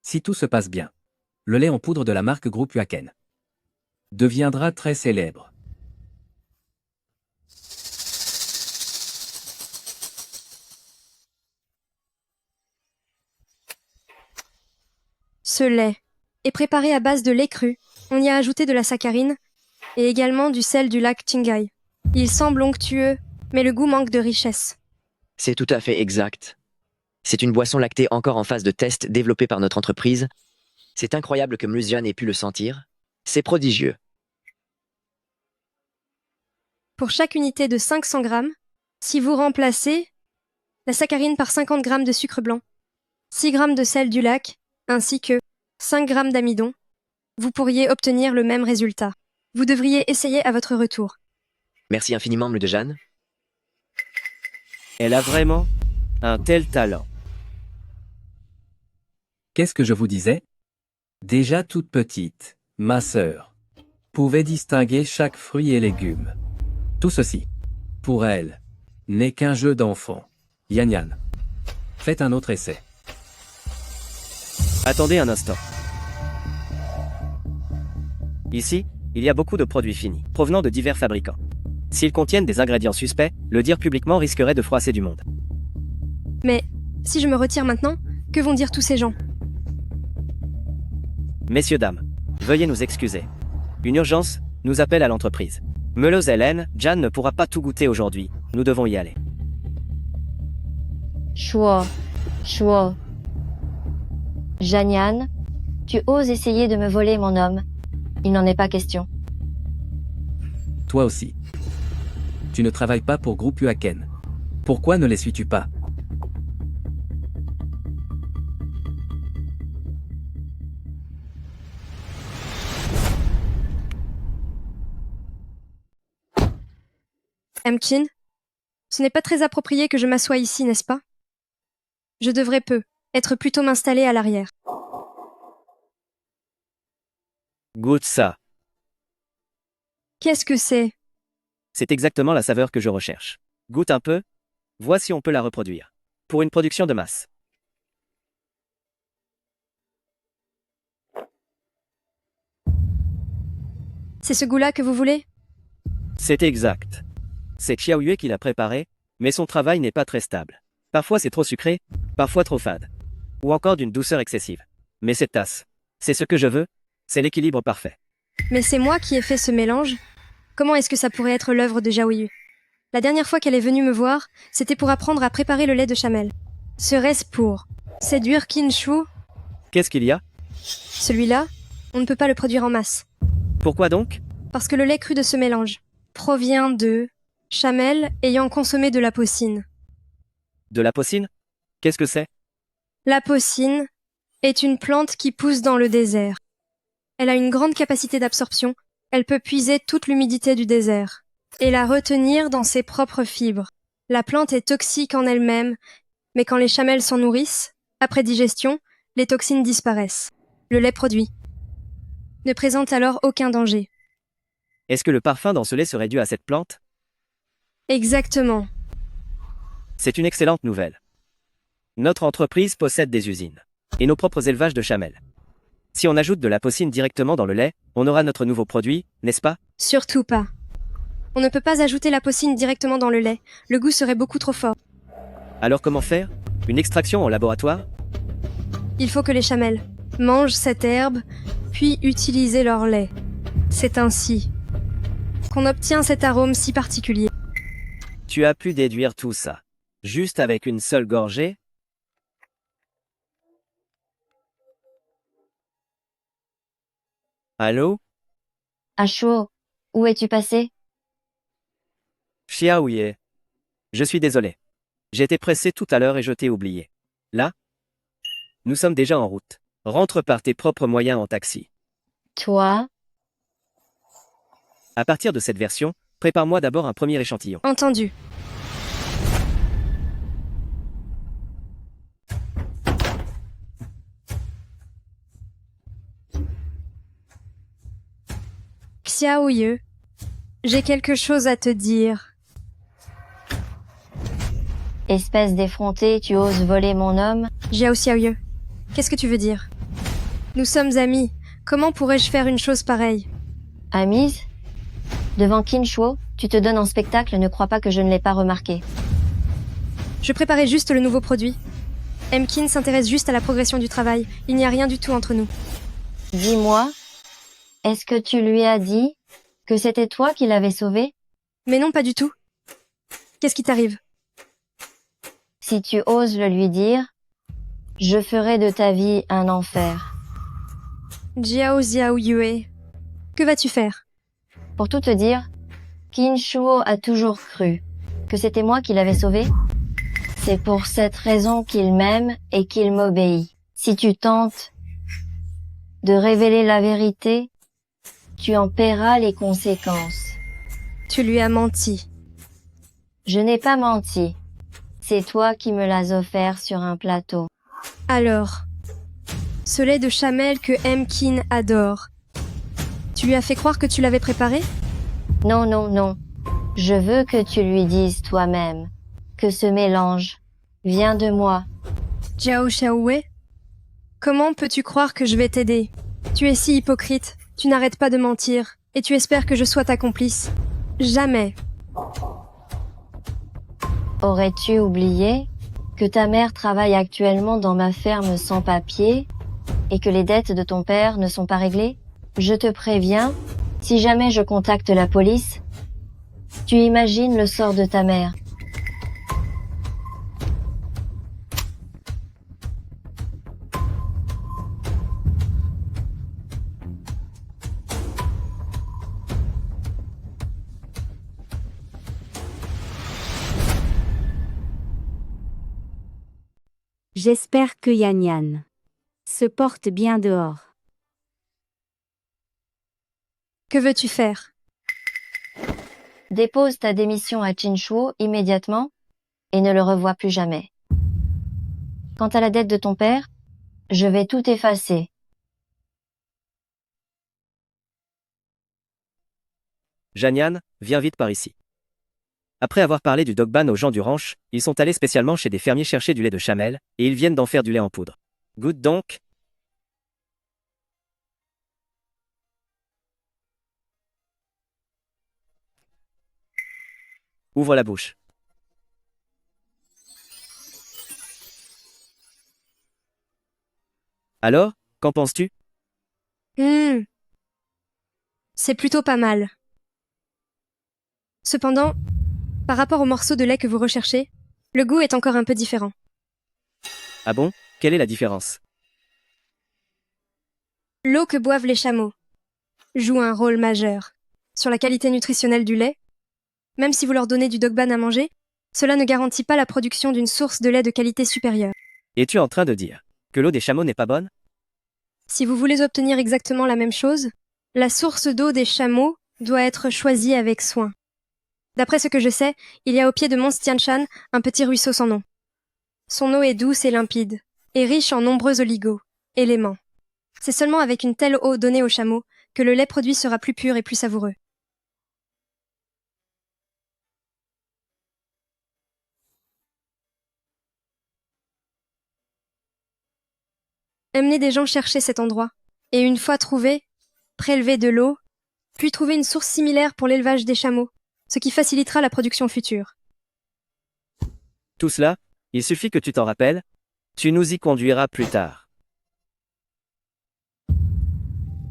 [SPEAKER 13] Si tout se passe bien, le lait en poudre de la marque Groupe Huaken deviendra très célèbre.
[SPEAKER 1] Ce lait est préparé à base de lait cru. On y a ajouté de la saccharine et également du sel du lac Qinghai. Il semble onctueux, mais le goût manque de richesse.
[SPEAKER 7] C'est tout à fait exact. C'est une boisson lactée encore en phase de test développée par notre entreprise. C'est incroyable que Mlusian ait pu le sentir. C'est prodigieux.
[SPEAKER 1] Pour chaque unité de 500 grammes, si vous remplacez la saccharine par 50 grammes de sucre blanc, 6 grammes de sel du lac, ainsi que 5 grammes d'amidon, vous pourriez obtenir le même résultat. Vous devriez essayer à votre retour.
[SPEAKER 7] Merci infiniment, Mludejan.
[SPEAKER 2] Elle a vraiment un tel talent.
[SPEAKER 13] Qu'est-ce que je vous disais? Déjà toute petite, ma sœur pouvait distinguer chaque fruit et légume. Tout ceci, pour elle, n'est qu'un jeu d'enfant. Yan Yan, faites un autre essai.
[SPEAKER 2] Attendez un instant. Ici, il y a beaucoup de produits finis, provenant de divers fabricants. S'ils contiennent des ingrédients suspects, le dire publiquement risquerait de froisser du monde.
[SPEAKER 1] Mais si je me retire maintenant, que vont dire tous ces gens?
[SPEAKER 2] Messieurs, dames, veuillez nous excuser. Une urgence nous appelle à l'entreprise. Meulez Hélène, Jan ne pourra pas tout goûter aujourd'hui. Nous devons y aller.
[SPEAKER 3] Shuo. Janyan, tu oses essayer de me voler mon homme. Il n'en est pas question.
[SPEAKER 13] Toi aussi. Tu ne travailles pas pour Groupe Huaken. Pourquoi ne les suis-tu pas?
[SPEAKER 1] Emkin, ce n'est pas très approprié que je m'assoie ici, n'est-ce pas? Je devrais être plutôt m'installer à l'arrière.
[SPEAKER 2] Goûte ça.
[SPEAKER 1] Qu'est-ce que c'est?
[SPEAKER 2] C'est exactement la saveur que je recherche. Goûte un peu. Vois si on peut la reproduire. Pour une production de masse.
[SPEAKER 1] C'est ce goût-là que vous voulez?
[SPEAKER 2] C'est exact. C'est Xiao Yue qui l'a préparé, mais son travail n'est pas très stable. Parfois c'est trop sucré, parfois trop fade. Ou encore d'une douceur excessive. Mais cette tasse, c'est ce que je veux, c'est l'équilibre parfait.
[SPEAKER 1] Mais c'est moi qui ai fait ce mélange. Comment est-ce que ça pourrait être l'œuvre de Zhao Yu? La dernière fois qu'elle est venue me voir, c'était pour apprendre à préparer le lait de chamel. Serait-ce pour séduire Qin Shu?
[SPEAKER 2] Qu'est-ce qu'il y a?
[SPEAKER 1] Celui-là, on ne peut pas le produire en masse.
[SPEAKER 2] Pourquoi donc?
[SPEAKER 1] Parce que le lait cru de ce mélange provient de chamel ayant consommé de la porcine.
[SPEAKER 2] De la porcine? Qu'est-ce que c'est?
[SPEAKER 1] La porcine est une plante qui pousse dans le désert. Elle a une grande capacité d'absorption. Elle peut puiser toute l'humidité du désert et la retenir dans ses propres fibres. La plante est toxique en elle-même, mais quand les chamels s'en nourrissent, après digestion, les toxines disparaissent. Le lait produit ne présente alors aucun danger.
[SPEAKER 2] Est-ce que le parfum dans ce lait serait dû à cette plante?
[SPEAKER 1] Exactement.
[SPEAKER 2] C'est une excellente nouvelle. Notre entreprise possède des usines et nos propres élevages de chamelles. Si on ajoute de la porcine directement dans le lait, on aura notre nouveau produit, n'est-ce pas?
[SPEAKER 1] Surtout pas. On ne peut pas ajouter la porcine directement dans le lait. Le goût serait beaucoup trop fort.
[SPEAKER 2] Alors comment faire? Une extraction en laboratoire?
[SPEAKER 1] Il faut que les chamelles mangent cette herbe, puis utiliser leur lait. C'est ainsi qu'on obtient cet arôme si particulier.
[SPEAKER 2] Tu as pu déduire tout ça, juste avec une seule gorgée? Allô?
[SPEAKER 3] Ashuo, où es-tu passé?
[SPEAKER 2] Xiaoye. Je suis désolé. J'étais pressé tout à l'heure et je t'ai oublié. Là? Nous sommes déjà en route. Rentre par tes propres moyens en taxi.
[SPEAKER 3] Toi?
[SPEAKER 2] À partir de cette version, prépare-moi d'abord un premier échantillon.
[SPEAKER 1] Entendu. Xiaoye, j'ai quelque chose à te dire.
[SPEAKER 3] Espèce d'effronté, tu oses voler mon homme?
[SPEAKER 1] Jiao Xiaoye, qu'est-ce que tu veux dire? Nous sommes amis. Comment pourrais-je faire une chose pareille?
[SPEAKER 3] Amise? Devant Qin Shuo, tu te donnes en spectacle, ne crois pas que je ne l'ai pas remarqué.
[SPEAKER 1] Je préparais juste le nouveau produit. Qin s'intéresse juste à la progression du travail. Il n'y a rien du tout entre nous.
[SPEAKER 3] Dis-moi, est-ce que tu lui as dit que c'était toi qui l'avais sauvé?
[SPEAKER 1] Mais non, pas du tout. Qu'est-ce qui t'arrive?
[SPEAKER 3] Si tu oses le lui dire, je ferai de ta vie un enfer.
[SPEAKER 1] Jiao Xiaoyue, que vas-tu faire?
[SPEAKER 3] Pour tout te dire, Qin Shuo a toujours cru que c'était moi qui l'avais sauvé. C'est pour cette raison qu'il m'aime et qu'il m'obéit. Si tu tentes de révéler la vérité, tu en paieras les conséquences.
[SPEAKER 1] Tu lui as menti.
[SPEAKER 3] Je n'ai pas menti. C'est toi qui me l'as offert sur un plateau.
[SPEAKER 1] Alors, ce lait de chamelle que Qin adore, tu lui as fait croire que tu l'avais préparé?
[SPEAKER 3] Non, non, non. Je veux que tu lui dises toi-même que ce mélange vient de moi.
[SPEAKER 1] Jiao Xiaoye, comment peux-tu croire que je vais t'aider? Tu es si hypocrite, tu n'arrêtes pas de mentir, et tu espères que je sois ta complice. Jamais.
[SPEAKER 3] Aurais-tu oublié que ta mère travaille actuellement dans ma ferme sans papier et que les dettes de ton père ne sont pas réglées? Je te préviens, si jamais je contacte la police, tu imagines le sort de ta mère.
[SPEAKER 14] J'espère que Yan Yan se porte bien dehors.
[SPEAKER 1] Que veux-tu faire?
[SPEAKER 3] Dépose ta démission à Qin Shuo immédiatement et ne le revois plus jamais. Quant à la dette de ton père, je vais tout effacer.
[SPEAKER 2] Janian, viens vite par ici. Après avoir parlé du dogban aux gens du ranch, ils sont allés spécialement chez des fermiers chercher du lait de chamelle, et ils viennent d'en faire du lait en poudre. Goûte donc. Ouvre la bouche. Alors, qu'en penses-tu?
[SPEAKER 1] C'est plutôt pas mal. Cependant, par rapport au morceau de lait que vous recherchez, le goût est encore un peu différent.
[SPEAKER 2] Ah bon? Quelle est la différence?
[SPEAKER 1] L'eau que boivent les chameaux joue un rôle majeur sur la qualité nutritionnelle du lait. Même si vous leur donnez du dogban à manger, cela ne garantit pas la production d'une source de lait de qualité supérieure.
[SPEAKER 2] Es-tu en train de dire que l'eau des chameaux n'est pas bonne?
[SPEAKER 1] Si vous voulez obtenir exactement la même chose, la source d'eau des chameaux doit être choisie avec soin. D'après ce que je sais, il y a au pied de Mont Tianshan un petit ruisseau sans nom. Son eau est douce et limpide, et riche en nombreux éléments. C'est seulement avec une telle eau donnée aux chameaux que le lait produit sera plus pur et plus savoureux. Emmener des gens chercher cet endroit. Et une fois trouvé, prélever de l'eau, puis trouver une source similaire pour l'élevage des chameaux, ce qui facilitera la production future.
[SPEAKER 2] Tout cela, il suffit que tu t'en rappelles, tu nous y conduiras plus tard.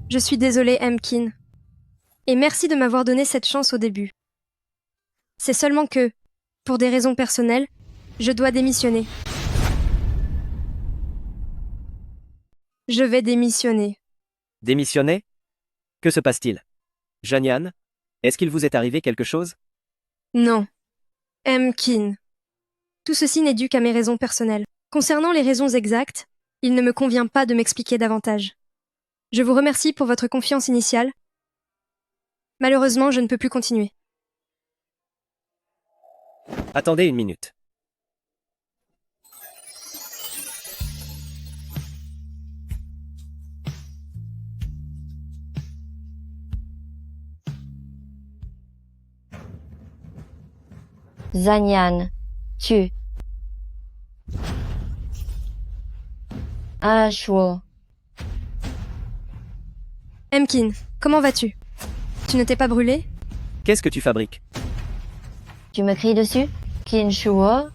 [SPEAKER 1] Je suis désolée, Emkin. Et merci de m'avoir donné cette chance au début. C'est seulement que, pour des raisons personnelles, je dois démissionner. Je vais démissionner.
[SPEAKER 2] Démissionner? Que se passe-t-il? Janian, est-ce qu'il vous est arrivé quelque chose?
[SPEAKER 1] Non. Emkin. Tout ceci n'est dû qu'à mes raisons personnelles. Concernant les raisons exactes, il ne me convient pas de m'expliquer davantage. Je vous remercie pour votre confiance initiale. Malheureusement, je ne peux plus continuer.
[SPEAKER 2] Attendez une minute.
[SPEAKER 3] Zanyan, tu. Ashwo.
[SPEAKER 1] Emkin, comment vas-tu? Tu ne t'es pas brûlé?
[SPEAKER 2] Qu'est-ce que tu fabriques?
[SPEAKER 3] Tu me cries dessus? Kinshuo?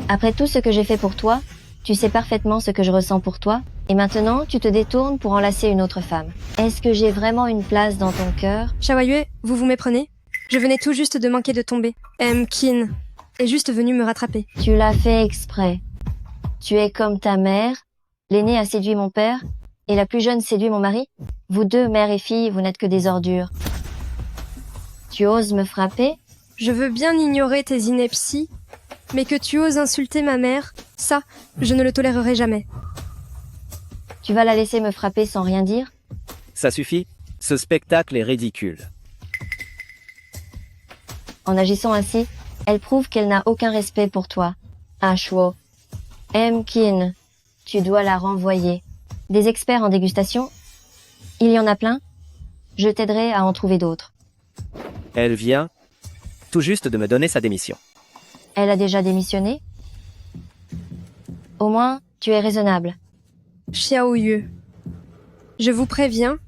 [SPEAKER 3] Après tout ce que j'ai fait pour toi, tu sais parfaitement ce que je ressens pour toi, et maintenant tu te détournes pour enlacer une autre femme. Est-ce que j'ai vraiment une place dans ton cœur?
[SPEAKER 1] Shawayue, vous vous méprenez? Je venais tout juste de manquer de tomber. Emkin est juste venu me rattraper.
[SPEAKER 3] Tu l'as fait exprès. Tu es comme ta mère. L'aînée a séduit mon père, et la plus jeune séduit mon mari. Vous deux, mère et fille, vous n'êtes que des ordures. Tu oses me frapper?
[SPEAKER 1] Je veux bien ignorer tes inepties, mais que tu oses insulter ma mère, ça, je ne le tolérerai jamais.
[SPEAKER 3] Tu vas la laisser me frapper sans rien dire?
[SPEAKER 2] Ça suffit, ce spectacle est ridicule.
[SPEAKER 3] En agissant ainsi, elle prouve qu'elle n'a aucun respect pour toi. Ashwo. Emkin, tu dois la renvoyer. Des experts en dégustation? Il y en a plein? Je t'aiderai à en trouver d'autres.
[SPEAKER 2] Elle vient tout juste de me donner sa démission.
[SPEAKER 3] Elle a déjà démissionné? Au moins, tu es raisonnable.
[SPEAKER 1] Xiaoyu. Je vous préviens,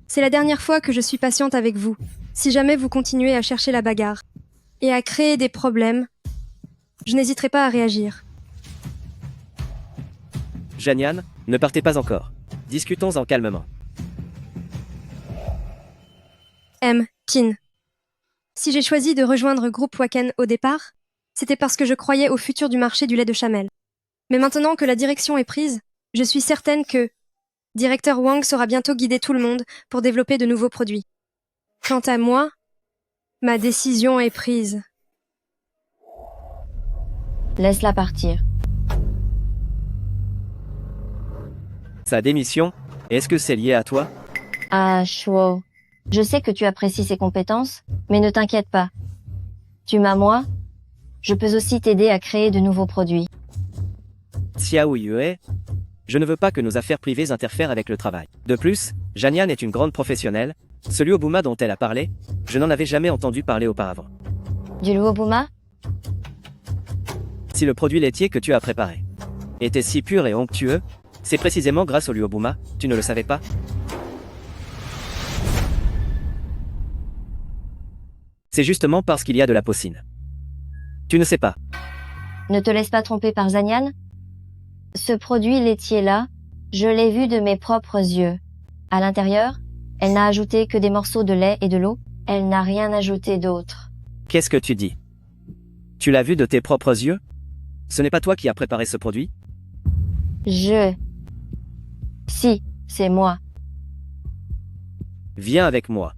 [SPEAKER 1] c'est la dernière fois que je suis patiente avec vous. Si jamais vous continuez à chercher la bagarre et à créer des problèmes, je n'hésiterai pas à réagir.
[SPEAKER 2] Janian, ne partez pas encore. Discutons-en calmement.
[SPEAKER 1] Emkin. Si j'ai choisi de rejoindre Groupe Waken au départ, c'était parce que je croyais au futur du marché du lait de Chamel. Mais maintenant que la direction est prise, je suis certaine que Directeur Wang saura bientôt guider tout le monde pour développer de nouveaux produits. Quant à moi, ma décision est prise.
[SPEAKER 3] Laisse-la partir.
[SPEAKER 2] Sa démission, est-ce que c'est lié à toi?
[SPEAKER 3] Ashwo. Je sais que tu apprécies ses compétences, mais ne t'inquiète pas. Tu m'as moi, je peux aussi t'aider à créer de nouveaux produits.
[SPEAKER 2] Xiao Yue, je ne veux pas que nos affaires privées interfèrent avec le travail. De plus, Janian est une grande professionnelle. Ce Luobuma dont elle a parlé, je n'en avais jamais entendu parler auparavant.
[SPEAKER 3] Du Luobuma?
[SPEAKER 2] Si le produit laitier que tu as préparé était si pur et onctueux, c'est précisément grâce au Luobuma, tu ne le savais pas? C'est justement parce qu'il y a de la porcine. Tu ne sais pas.
[SPEAKER 3] Ne te laisse pas tromper par Zanyan. Ce produit laitier-là, je l'ai vu de mes propres yeux. À l'intérieur, elle n'a ajouté que des morceaux de lait et de l'eau. Elle n'a rien ajouté d'autre.
[SPEAKER 2] Qu'est-ce que tu dis? Tu l'as vu de tes propres yeux? Ce n'est pas toi qui as préparé ce produit?
[SPEAKER 3] Si, c'est moi.
[SPEAKER 2] Viens avec moi.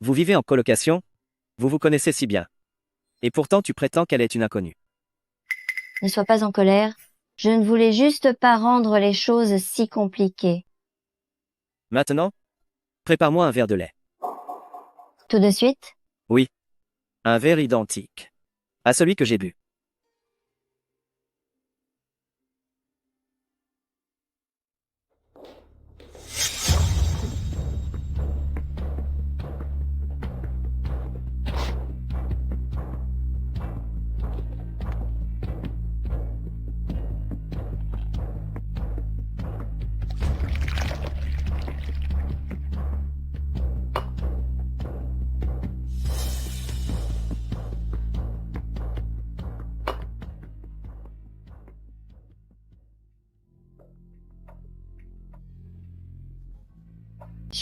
[SPEAKER 2] Vous vivez en colocation? Vous vous connaissez si bien. Et pourtant tu prétends qu'elle est une inconnue.
[SPEAKER 3] Ne sois pas en colère. Je ne voulais juste pas rendre les choses si compliquées.
[SPEAKER 2] Maintenant, prépare-moi un verre de lait.
[SPEAKER 3] Tout de suite?
[SPEAKER 2] Oui. Un verre identique à celui que j'ai bu.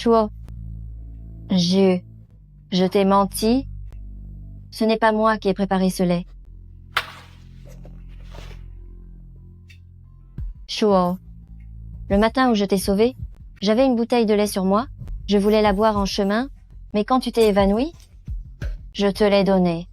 [SPEAKER 3] Shuo. Je t'ai menti. Ce n'est pas moi qui ai préparé ce lait. Shuo. Le matin où je t'ai sauvé, j'avais une bouteille de lait sur moi. Je voulais la boire en chemin, mais quand tu t'es évanoui, je te l'ai donnée.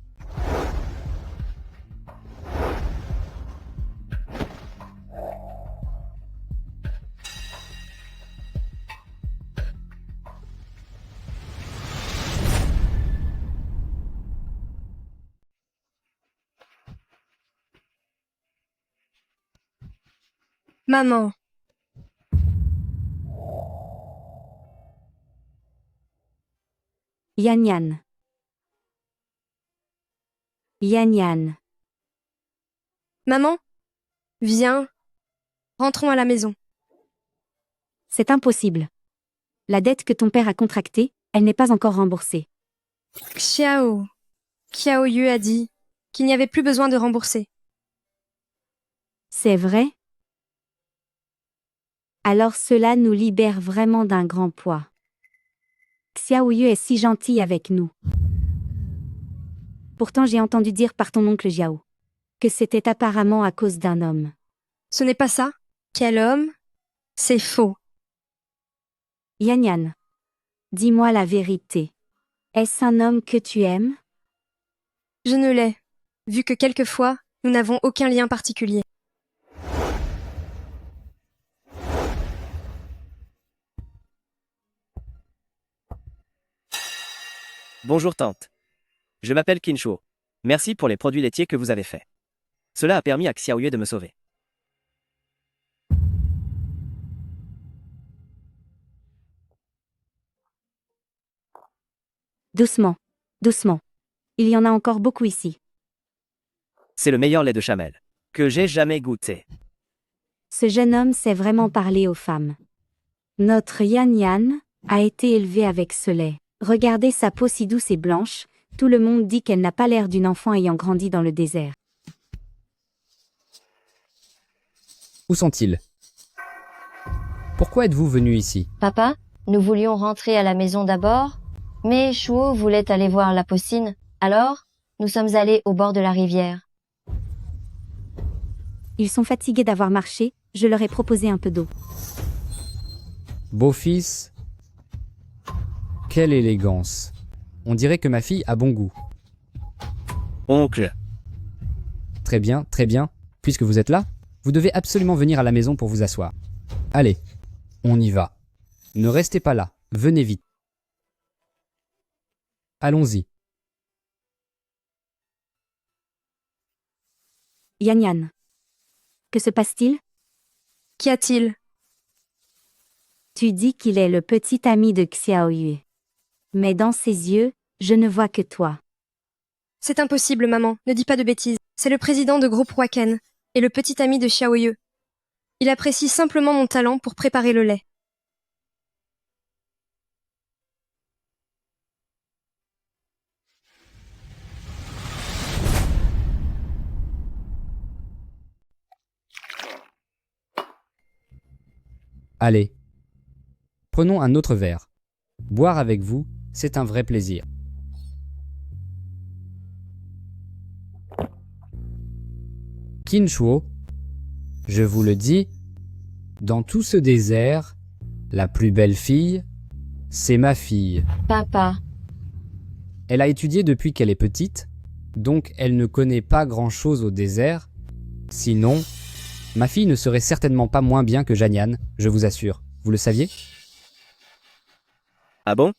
[SPEAKER 1] Maman,
[SPEAKER 14] Yan Yan. Yan Yan.
[SPEAKER 1] maman, viens, rentrons à la maison.
[SPEAKER 14] C'est impossible. La dette que ton père a contractée, elle n'est pas encore remboursée.
[SPEAKER 1] Xiao Yu a dit qu'il n'y avait plus besoin de rembourser.
[SPEAKER 14] C'est vrai? Alors cela nous libère vraiment d'un grand poids. Xiaoyu est si gentil avec nous. Pourtant j'ai entendu dire par ton oncle Jiao que c'était apparemment à cause d'un homme.
[SPEAKER 1] Ce n'est pas ça. Quel homme? C'est faux.
[SPEAKER 14] Yan Yan, dis-moi la vérité. Est-ce un homme que tu aimes?
[SPEAKER 1] Je ne l'ai, vu que quelquefois, nous n'avons aucun lien particulier.
[SPEAKER 2] Bonjour tante. Je m'appelle Kinshuo. Merci pour les produits laitiers que vous avez faits. Cela a permis à Xiaoyue de me sauver.
[SPEAKER 14] Doucement, doucement. Il y en a encore beaucoup ici.
[SPEAKER 2] C'est le meilleur lait de chamel que j'ai jamais goûté.
[SPEAKER 14] Ce jeune homme sait vraiment parler aux femmes. Notre Yan Yan a été élevé avec ce lait. Regardez sa peau si douce et blanche, tout le monde dit qu'elle n'a pas l'air d'une enfant ayant grandi dans le désert.
[SPEAKER 15] Où sont-ils? Pourquoi êtes-vous venu ici?
[SPEAKER 3] Papa, nous voulions rentrer à la maison d'abord, mais Shuo voulait aller voir la Possine. Alors, nous sommes allés au bord de la rivière.
[SPEAKER 14] Ils sont fatigués d'avoir marché, je leur ai proposé un peu d'eau.
[SPEAKER 15] Beau-fils, quelle élégance. On dirait que ma fille a bon goût.
[SPEAKER 2] Oncle.
[SPEAKER 15] Très bien, très bien. Puisque vous êtes là, vous devez absolument venir à la maison pour vous asseoir. Allez, on y va. Ne restez pas là, venez vite. Allons-y.
[SPEAKER 14] Yan Yan. Que se passe-t-il?
[SPEAKER 1] Qu'y a-t-il?
[SPEAKER 14] Tu dis qu'il est le petit ami de Xiaoyu. Mais dans ses yeux, je ne vois que toi.
[SPEAKER 1] C'est impossible, maman, ne dis pas de bêtises. C'est le président de groupe Waken et le petit ami de Xiaoyu. Il apprécie simplement mon talent pour préparer le lait.
[SPEAKER 15] Allez. Prenons un autre verre. Boire avec vous, c'est un vrai plaisir. Kinshuo, je vous le dis, dans tout ce désert, la plus belle fille, c'est ma fille.
[SPEAKER 3] Papa.
[SPEAKER 15] Elle a étudié depuis qu'elle est petite, donc elle ne connaît pas grand-chose au désert. Sinon, ma fille ne serait certainement pas moins bien que Janyan, je vous assure. Vous le saviez?
[SPEAKER 2] Ah bon?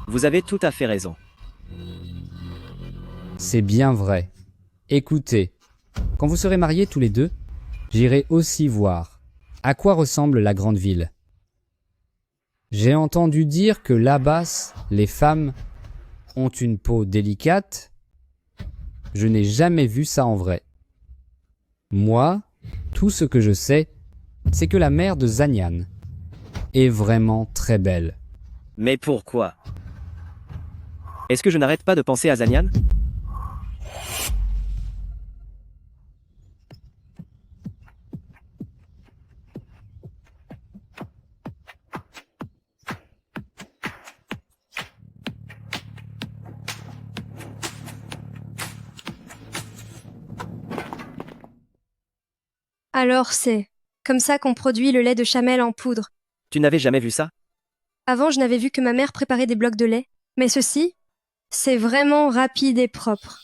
[SPEAKER 2] Vous avez tout à fait raison.
[SPEAKER 15] C'est bien vrai. Écoutez, quand vous serez mariés tous les deux, j'irai aussi voir à quoi ressemble la grande ville. J'ai entendu dire que là-bas, les femmes ont une peau délicate. Je n'ai jamais vu ça en vrai. Moi, tout ce que je sais, c'est que la mère de Zanyan est vraiment très belle.
[SPEAKER 2] Mais pourquoi? Est-ce que je n'arrête pas de penser à Zanyan?
[SPEAKER 1] Alors c'est comme ça qu'on produit le lait de chamel en poudre.
[SPEAKER 2] Tu n'avais jamais vu ça?
[SPEAKER 1] Avant, je n'avais vu que ma mère préparait des blocs de lait, mais ceci, c'est vraiment rapide et propre.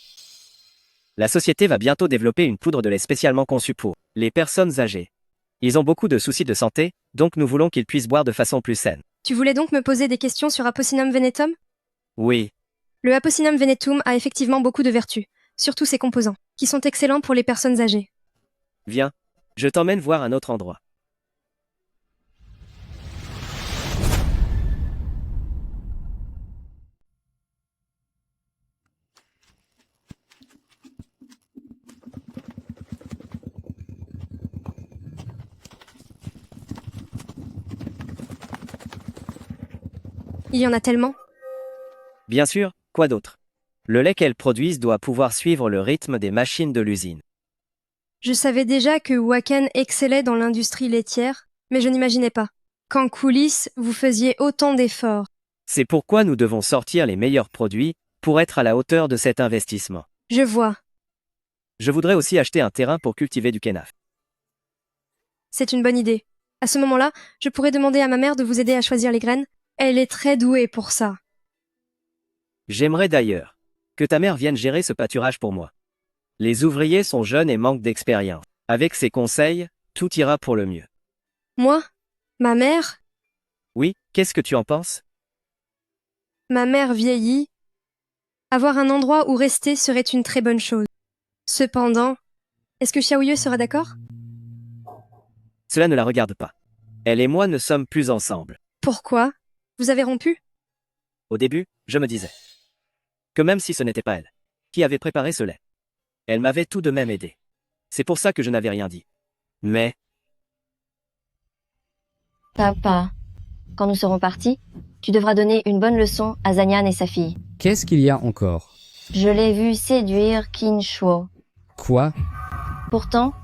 [SPEAKER 2] La société va bientôt développer une poudre de lait spécialement conçue pour les personnes âgées. Ils ont beaucoup de soucis de santé, donc nous voulons qu'ils puissent boire de façon plus saine.
[SPEAKER 1] Tu voulais donc me poser des questions sur Apocynum venetum?
[SPEAKER 2] Oui,
[SPEAKER 1] Le Apocynum venetum a effectivement beaucoup de vertus, surtout ses composants, qui sont excellents pour les personnes âgées.
[SPEAKER 2] viens, je t'emmène voir un autre endroit.
[SPEAKER 1] Il y en a tellement.
[SPEAKER 2] Bien sûr, quoi d'autre? Le lait qu'elles produisent doit pouvoir suivre le rythme des machines de l'usine.
[SPEAKER 1] Je savais déjà que Wacken excellait dans l'industrie laitière, mais je n'imaginais pas qu'en coulisses, vous faisiez autant d'efforts.
[SPEAKER 2] C'est pourquoi nous devons sortir les meilleurs produits pour être à la hauteur de cet investissement.
[SPEAKER 1] Je vois.
[SPEAKER 2] Je voudrais aussi acheter un terrain pour cultiver du kennaf.
[SPEAKER 1] C'est une bonne idée. À ce moment-là, je pourrais demander à ma mère de vous aider à choisir les graines. Elle est très douée pour ça.
[SPEAKER 2] J'aimerais d'ailleurs que ta mère vienne gérer ce pâturage pour moi. Les ouvriers sont jeunes et manquent d'expérience. Avec ses conseils, tout ira pour le mieux.
[SPEAKER 1] Moi? Ma mère?
[SPEAKER 2] Oui, qu'est-ce que tu en penses?
[SPEAKER 1] Ma mère vieillit. Avoir un endroit où rester serait une très bonne chose. Cependant, est-ce que Xiaoyu sera d'accord?
[SPEAKER 2] Cela ne la regarde pas. Elle et moi ne sommes plus ensemble.
[SPEAKER 1] Pourquoi? Vous avez rompu?
[SPEAKER 2] Au début, je me disais que même si ce n'était pas elle qui avait préparé ce lait, elle m'avait tout de même aidé. C'est pour ça que je n'avais rien dit. Mais
[SPEAKER 3] Papa, quand nous serons partis, tu devras donner une bonne leçon à Zanyan et sa fille.
[SPEAKER 15] Qu'est-ce qu'il y a encore?
[SPEAKER 3] Je l'ai vu séduire Qin Shuo.
[SPEAKER 15] Quoi?
[SPEAKER 3] Pourtant,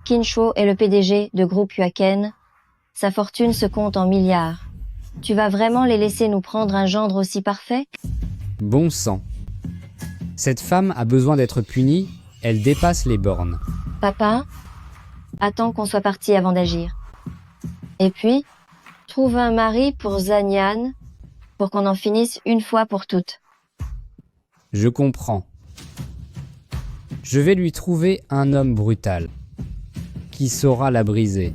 [SPEAKER 3] Qin Shuo est le PDG de groupe Huaken. Sa fortune se compte en milliards. Tu vas vraiment les laisser nous prendre un gendre aussi parfait?
[SPEAKER 15] Bon sang. Cette femme a besoin d'être punie, elle dépasse les bornes.
[SPEAKER 3] Papa, attends qu'on soit parti avant d'agir. Et puis, trouve un mari pour Zanyan pour qu'on en finisse une fois pour toutes.
[SPEAKER 15] Je comprends. Je vais lui trouver un homme brutal, qui saura la briser.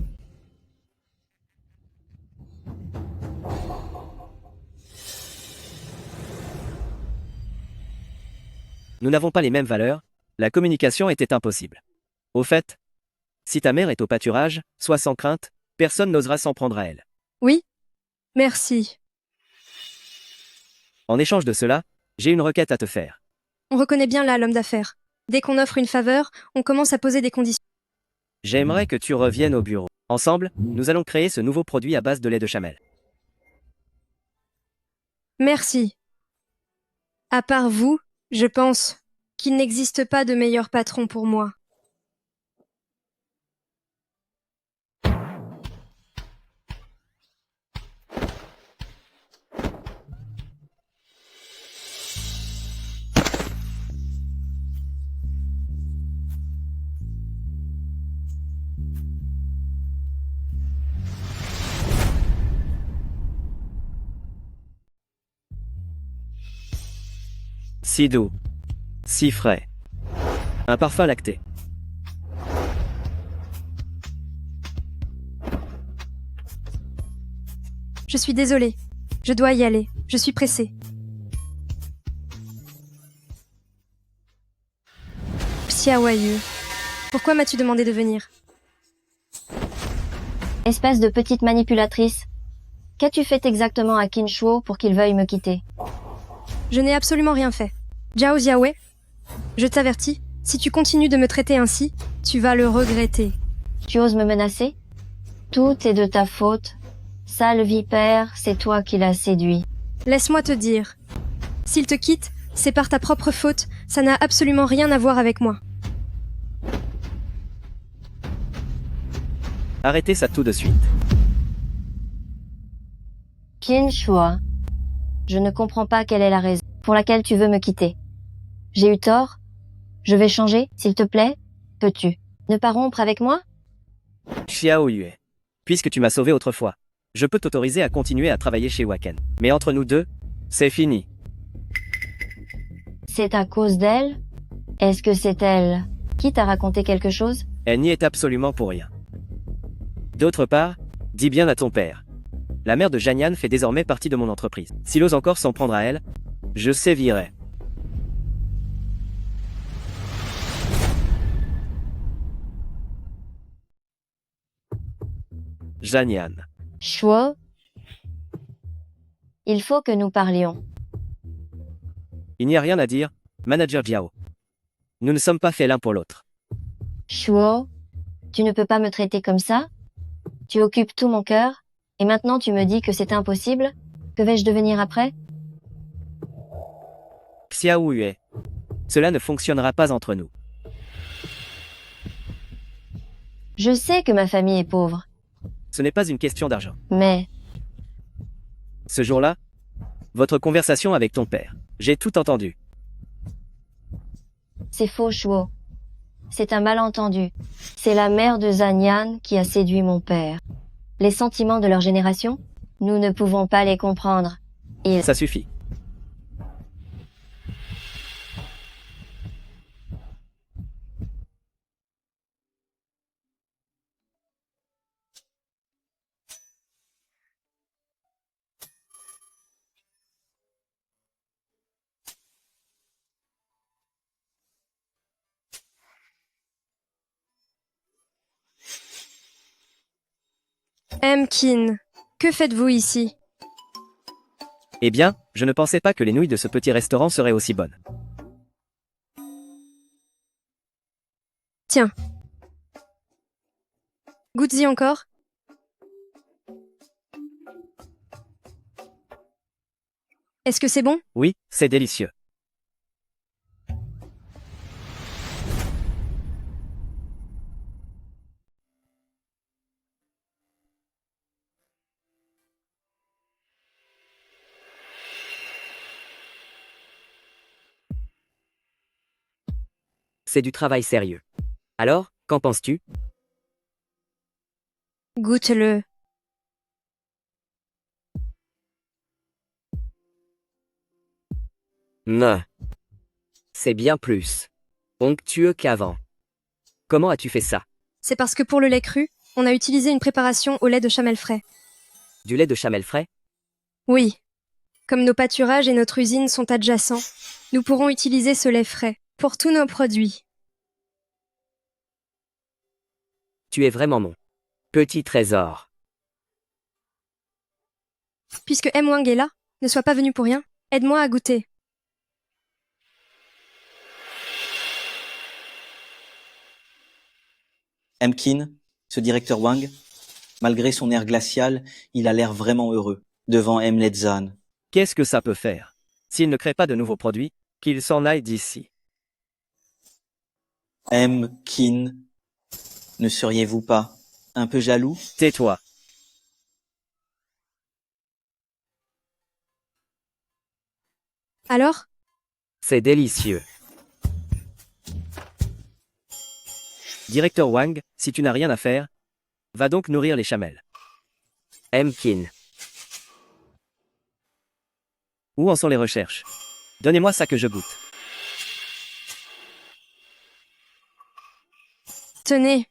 [SPEAKER 2] nous n'avons pas les mêmes valeurs, la communication était impossible. Au fait, si ta mère est au pâturage, sois sans crainte, personne n'osera s'en prendre à elle.
[SPEAKER 1] Oui? Merci.
[SPEAKER 2] En échange de cela, j'ai une requête à te faire.
[SPEAKER 1] On reconnaît bien là l'homme d'affaires. Dès qu'on offre une faveur, on commence à poser des conditions.
[SPEAKER 2] J'aimerais que tu reviennes au bureau. Ensemble, nous allons créer ce nouveau produit à base de lait de chamel.
[SPEAKER 1] Merci. À part vous, je pense qu'il n'existe pas de meilleur patron pour moi.
[SPEAKER 2] Si doux. Si frais. Un parfum lacté.
[SPEAKER 1] Je suis désolée. Je dois y aller. Je suis pressée. Xiaoyu, pourquoi m'as-tu demandé de venir?
[SPEAKER 3] Espèce de petite manipulatrice. Qu'as-tu fait exactement à Qin Shuo pour qu'il veuille me quitter?
[SPEAKER 1] Je n'ai absolument rien fait. Zhao Xiaowei, je t'avertis, si tu continues de me traiter ainsi, tu vas le regretter.
[SPEAKER 3] Tu oses me menacer? Tout est de ta faute. Sale vipère, c'est toi qui l'as séduit.
[SPEAKER 1] Laisse-moi te dire. S'il te quitte, c'est par ta propre faute, ça n'a absolument rien à voir avec moi.
[SPEAKER 2] Arrêtez ça tout de suite.
[SPEAKER 3] Qin Shuo, je ne comprends pas quelle est la raison pour laquelle tu veux me quitter. J'ai eu tort? Je vais changer, s'il te plaît? Peux-tu ne pas rompre avec moi?
[SPEAKER 2] Xiao Yue. Puisque tu m'as sauvé autrefois, je peux t'autoriser à continuer à travailler chez Waken. Mais entre nous deux, c'est fini.
[SPEAKER 3] C'est à cause d'elle? Est-ce que c'est elle qui t'a raconté quelque chose?
[SPEAKER 2] Elle n'y est absolument pour rien. D'autre part, dis bien à ton père. La mère de Janian fait désormais partie de mon entreprise. S'il ose encore s'en prendre à elle, je sévirai. Janian.
[SPEAKER 3] Shuo? Il faut que nous parlions.
[SPEAKER 2] Il n'y a rien à dire, Manager Jiao. Nous ne sommes pas faits l'un pour l'autre.
[SPEAKER 3] Shuo, tu ne peux pas me traiter comme ça? Tu occupes tout mon cœur, et maintenant tu me dis que c'est impossible? Que vais-je devenir après?
[SPEAKER 2] Xiao Yue. Cela ne fonctionnera pas entre nous.
[SPEAKER 3] Je sais que ma famille est pauvre,
[SPEAKER 2] Ce n'est pas une question d'argent.
[SPEAKER 3] mais
[SPEAKER 2] Ce jour-là, votre conversation avec ton père. J'ai tout entendu.
[SPEAKER 3] c'est faux, Shuo. C'est un malentendu. C'est la mère de Zanyan qui a séduit mon père. Les sentiments de leur génération, nous ne pouvons pas les comprendre. Ils...
[SPEAKER 2] Ça suffit.
[SPEAKER 1] Kin, que faites-vous ici?
[SPEAKER 2] Eh bien, je ne pensais pas que les nouilles de ce petit restaurant seraient aussi bonnes.
[SPEAKER 1] Tiens. Goûte-y encore. Est-ce que c'est bon?
[SPEAKER 2] Oui, c'est délicieux.
[SPEAKER 7] C'est du travail sérieux. Alors, qu'en penses-tu?
[SPEAKER 1] Goûte-le.
[SPEAKER 7] C'est bien plus onctueux qu'avant. Comment as-tu fait ça?
[SPEAKER 1] C'est parce que pour le lait cru, on a utilisé une préparation au lait de chamel frais.
[SPEAKER 7] Du lait de chamel frais?
[SPEAKER 1] Oui. Comme nos pâturages et notre usine sont adjacents, nous pourrons utiliser ce lait frais pour tous nos produits.
[SPEAKER 7] Tu es vraiment mon petit trésor.
[SPEAKER 1] Puisque M. Wang est là, ne sois pas venu pour rien, aide-moi à goûter.
[SPEAKER 10] Kin, ce directeur Wang, malgré son air glacial, il a l'air vraiment heureux devant M. Lezan.
[SPEAKER 2] Qu'est-ce que ça peut faire? S'il ne crée pas de nouveaux produits, qu'il s'en aille d'ici.
[SPEAKER 10] Kin, ne seriez-vous pas un peu jaloux?
[SPEAKER 2] Tais-toi.
[SPEAKER 1] Alors?
[SPEAKER 7] C'est délicieux.
[SPEAKER 2] Directeur Wang, si tu n'as rien à faire, va donc nourrir les chamelles.
[SPEAKER 7] Kin.
[SPEAKER 2] Où en sont les recherches? Donnez-moi ça que je goûte.
[SPEAKER 1] Tenez.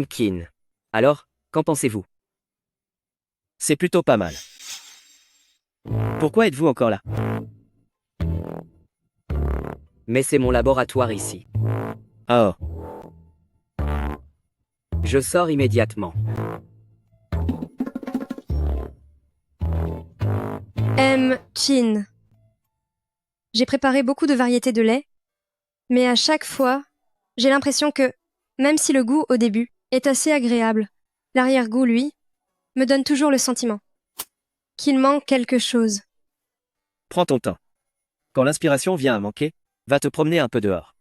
[SPEAKER 7] Kin. Alors, qu'en pensez-vous?
[SPEAKER 2] C'est plutôt pas mal. Pourquoi êtes-vous encore là?
[SPEAKER 7] Mais c'est mon laboratoire ici.
[SPEAKER 2] Oh.
[SPEAKER 7] Je sors immédiatement.
[SPEAKER 1] Kin. J'ai préparé beaucoup de variétés de lait, mais à chaque fois, j'ai l'impression que, même si le goût au début est assez agréable, l'arrière-goût, lui, me donne toujours le sentiment qu'il manque quelque chose.
[SPEAKER 2] Prends ton temps. Quand l'inspiration vient à manquer, va te promener un peu dehors.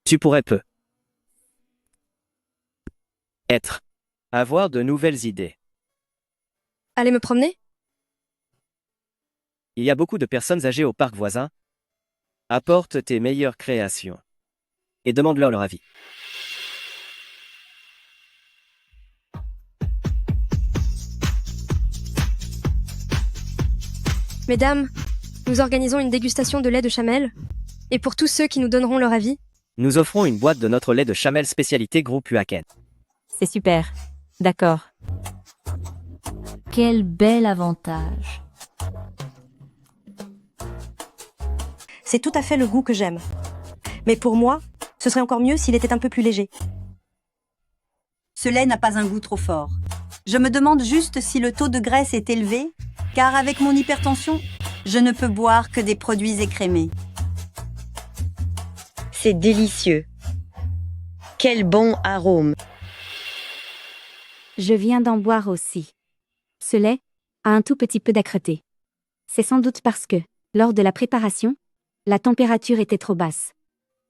[SPEAKER 2] Tu pourrais peu. Être. Avoir de nouvelles idées.
[SPEAKER 1] Aller me promener?
[SPEAKER 2] Il y a beaucoup de personnes âgées au parc voisin. Apporte tes meilleures créations. Et demande-leur leur avis.
[SPEAKER 1] Mesdames, nous organisons une dégustation de lait de chamel. Et pour tous ceux qui nous donneront leur avis,
[SPEAKER 2] Nous offrons une boîte de notre lait de chamel spécialité groupe Huaken.
[SPEAKER 16] C'est super. D'accord. Quel bel avantage.
[SPEAKER 17] C'est tout à fait le goût que j'aime. Mais pour moi, ce serait encore mieux s'il était un peu plus léger.
[SPEAKER 18] Ce lait n'a pas un goût trop fort. Je me demande juste si le taux de graisse est élevé, car avec mon hypertension, je ne peux boire que des produits écrémés.
[SPEAKER 19] C'est délicieux. Quel bon arôme.
[SPEAKER 14] Je viens d'en boire aussi. Ce lait a un tout petit peu d'âcreté. C'est sans doute parce que, lors de la préparation, la température était trop basse.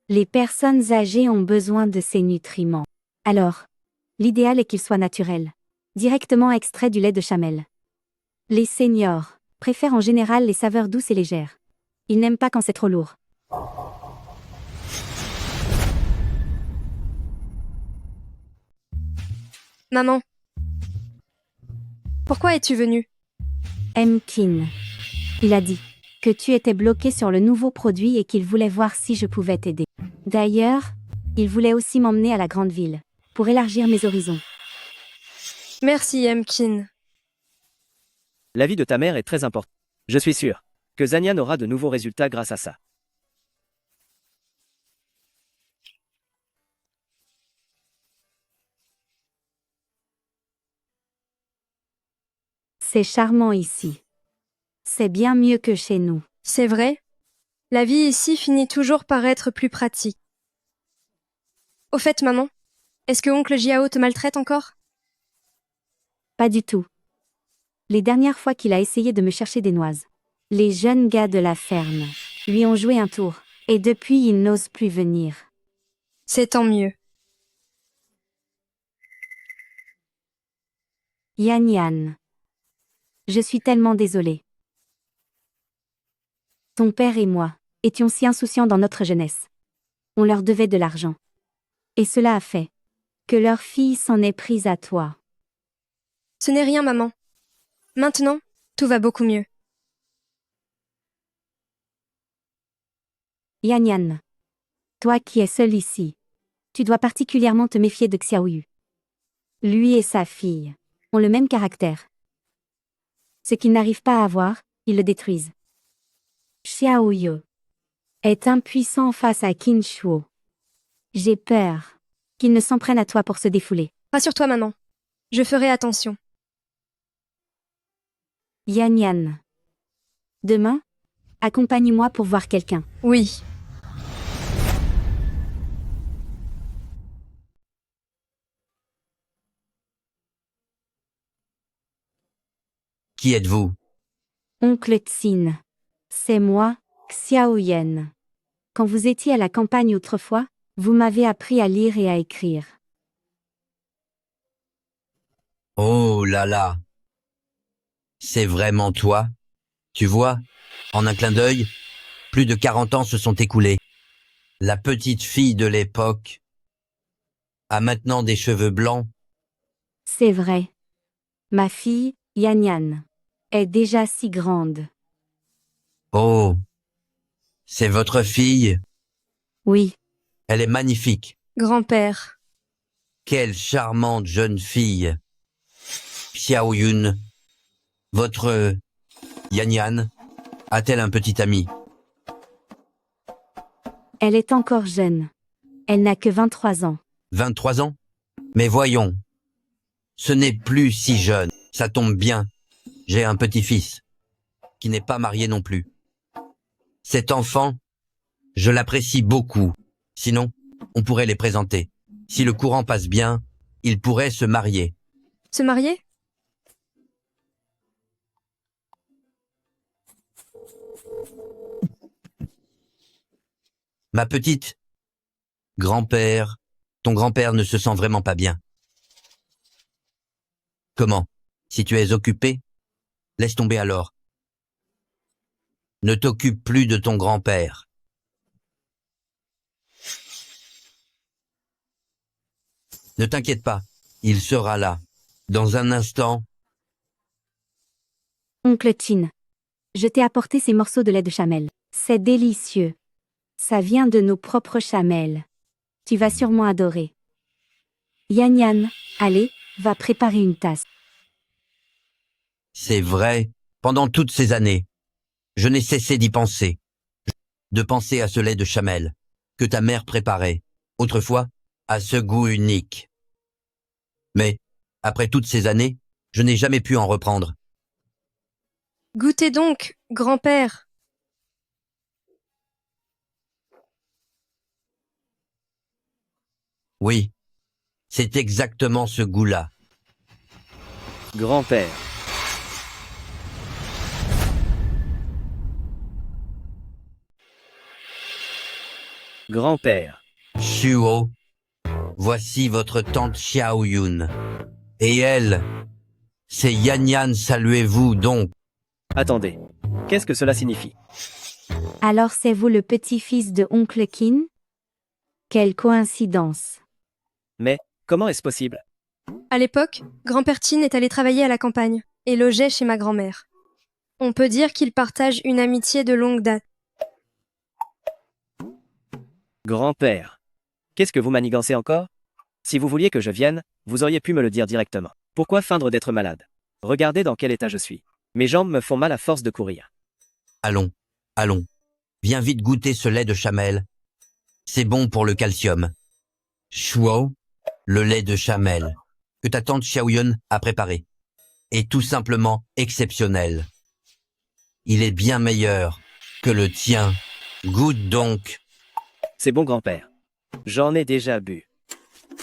[SPEAKER 14] Les personnes âgées ont besoin de ces nutriments. Alors, l'idéal est qu'il soit naturel, directement extrait du lait de chamel. Les seniors préfèrent en général les saveurs douces et légères. Ils n'aiment pas quand c'est trop lourd.
[SPEAKER 1] maman. Pourquoi es-tu venue?
[SPEAKER 14] Emkin. Il a dit que tu étais bloqué sur le nouveau produit et qu'il voulait voir si je pouvais t'aider. D'ailleurs, il voulait aussi m'emmener à la grande ville, pour élargir mes horizons.
[SPEAKER 1] Merci, Emkin.
[SPEAKER 2] L'avis de ta mère est très important. Je suis sûr que Zanyan aura de nouveaux résultats grâce à ça.
[SPEAKER 14] C'est charmant ici. C'est bien mieux que chez nous.
[SPEAKER 1] C'est vrai. La vie ici finit toujours par être plus pratique. Au fait, maman, est-ce que oncle Jiao te maltraite encore?
[SPEAKER 14] Pas du tout. Les dernières fois qu'il a essayé de me chercher des noises, les jeunes gars de la ferme lui ont joué un tour, et depuis il n'ose plus venir.
[SPEAKER 1] C'est tant mieux.
[SPEAKER 14] Yan Yan. Je suis tellement désolée. Ton père et moi étions si insouciants dans notre jeunesse. On leur devait de l'argent. Et cela a fait que leur fille s'en est prise à toi.
[SPEAKER 1] Ce n'est rien, maman. Maintenant, tout va beaucoup mieux.
[SPEAKER 14] Yan Yan. Toi qui es seul ici, tu dois particulièrement te méfier de Xiaoyu. Lui et sa fille ont le même caractère. Ce qu'ils n'arrivent pas à avoir, ils le détruisent. Xiaoyu est impuissant face à Qin Shuo. J'ai peur qu'il ne s'en prenne à toi pour se défouler.
[SPEAKER 1] Rassure-toi, maman. Je ferai attention.
[SPEAKER 14] Yan Yan. Demain, accompagne-moi pour voir quelqu'un.
[SPEAKER 1] Oui.
[SPEAKER 20] Qui êtes-vous?
[SPEAKER 14] Oncle Tsin. C'est moi, Xiaoyen. Quand vous étiez à la campagne autrefois, vous m'avez appris à lire et à écrire.
[SPEAKER 20] Oh là là. C'est vraiment toi? Tu vois, en un clin d'œil, plus de 40 ans se sont écoulés. La petite fille de l'époque a maintenant des cheveux blancs.
[SPEAKER 14] C'est vrai. Ma fille, Yan Yan, est déjà si grande.
[SPEAKER 20] Oh, c'est votre fille?
[SPEAKER 14] Oui.
[SPEAKER 20] Elle est magnifique.
[SPEAKER 1] Grand-père.
[SPEAKER 20] Quelle charmante jeune fille. Xiao Yun, votre Yan Yan, a-t-elle un petit ami?
[SPEAKER 14] Elle est encore jeune. Elle n'a que 23 ans.
[SPEAKER 20] 23 ans? Mais voyons, ce n'est plus si jeune. Ça tombe bien. J'ai un petit-fils, qui n'est pas marié non plus. Cet enfant, je l'apprécie beaucoup. Sinon, on pourrait les présenter. Si le courant passe bien, ils pourraient se marier.
[SPEAKER 1] Se marier?
[SPEAKER 20] Ma petite, grand-père, ton grand-père ne se sent vraiment pas bien. Comment? Si tu es occupé? Laisse tomber alors. Ne t'occupe plus de ton grand-père. Ne t'inquiète pas, il sera là. Dans un instant.
[SPEAKER 14] Oncle Chin, je t'ai apporté ces morceaux de lait de chamel. C'est délicieux. Ça vient de nos propres chamelles. Tu vas sûrement adorer. Yan Yan, allez, va préparer une tasse.
[SPEAKER 20] C'est vrai, pendant toutes ces années, je n'ai cessé d'y penser. De penser à ce lait de chamel que ta mère préparait, autrefois, à ce goût unique. Mais, après toutes ces années, je n'ai jamais pu en reprendre.
[SPEAKER 1] Goûtez donc, grand-père.
[SPEAKER 20] Oui, c'est exactement ce goût-là.
[SPEAKER 2] Grand-père. Grand-père.
[SPEAKER 20] Shuo, voici votre tante Xiao Yun. Et elle, c'est Yan Yan, saluez-vous donc.
[SPEAKER 2] Attendez, qu'est-ce que cela signifie?
[SPEAKER 14] Alors c'est vous le petit-fils de Oncle Qin? Quelle coïncidence.
[SPEAKER 2] Mais, comment est-ce possible?
[SPEAKER 1] À l'époque, grand-père Chin est allé travailler à la campagne et logeait chez ma grand-mère. On peut dire qu'ils partagent une amitié de longue date.
[SPEAKER 2] Grand-père. Qu'est-ce que vous manigancez encore? Si vous vouliez que je vienne, vous auriez pu me le dire directement. Pourquoi feindre d'être malade? Regardez dans quel état je suis. Mes jambes me font mal à force de courir.
[SPEAKER 20] Allons, allons. Viens vite goûter ce lait de chamel. C'est bon pour le calcium. Shuo, le lait de chamel, que ta tante Xiaoyun a préparé, est tout simplement exceptionnel. Il est bien meilleur que le tien. Goûte donc.
[SPEAKER 2] C'est bon, grand-père. J'en ai déjà bu.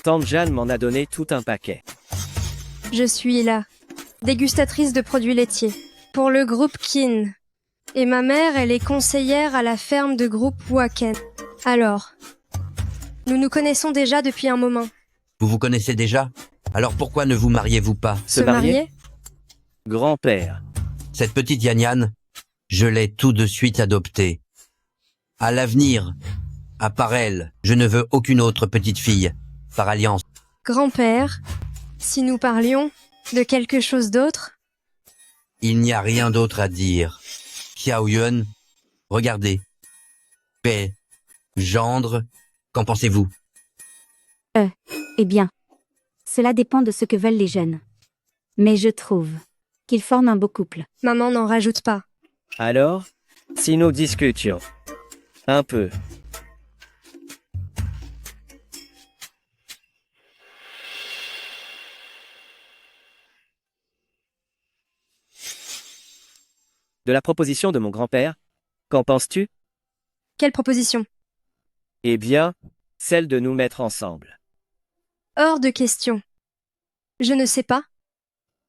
[SPEAKER 2] Tante Jeanne m'en a donné tout un paquet.
[SPEAKER 1] Je suis là, dégustatrice de produits laitiers, pour le groupe Qin. Et ma mère, elle est conseillère à la ferme de groupe Waken. Alors, nous nous connaissons déjà depuis un moment.
[SPEAKER 20] Vous vous connaissez déjà? Alors pourquoi ne vous mariez-vous pas?
[SPEAKER 1] Se marier?
[SPEAKER 2] Grand-père.
[SPEAKER 20] Cette petite Yan Yan, je l'ai tout de suite adoptée. À l'avenir, à part elle, je ne veux aucune autre petite fille, par alliance.
[SPEAKER 1] Grand-père, si nous parlions de quelque chose d'autre?
[SPEAKER 20] Il n'y a rien d'autre à dire. Xiao Yun, regardez. Paix, gendre, qu'en pensez-vous?
[SPEAKER 14] Eh bien, cela dépend de ce que veulent les jeunes. Mais je trouve qu'ils forment un beau couple.
[SPEAKER 1] Maman n'en rajoute pas.
[SPEAKER 2] Alors, si nous discutions un peu. De la proposition de mon grand-père, qu'en penses-tu?
[SPEAKER 1] Quelle proposition?
[SPEAKER 2] Eh bien, celle de nous mettre ensemble.
[SPEAKER 1] Hors de question. Je ne sais pas.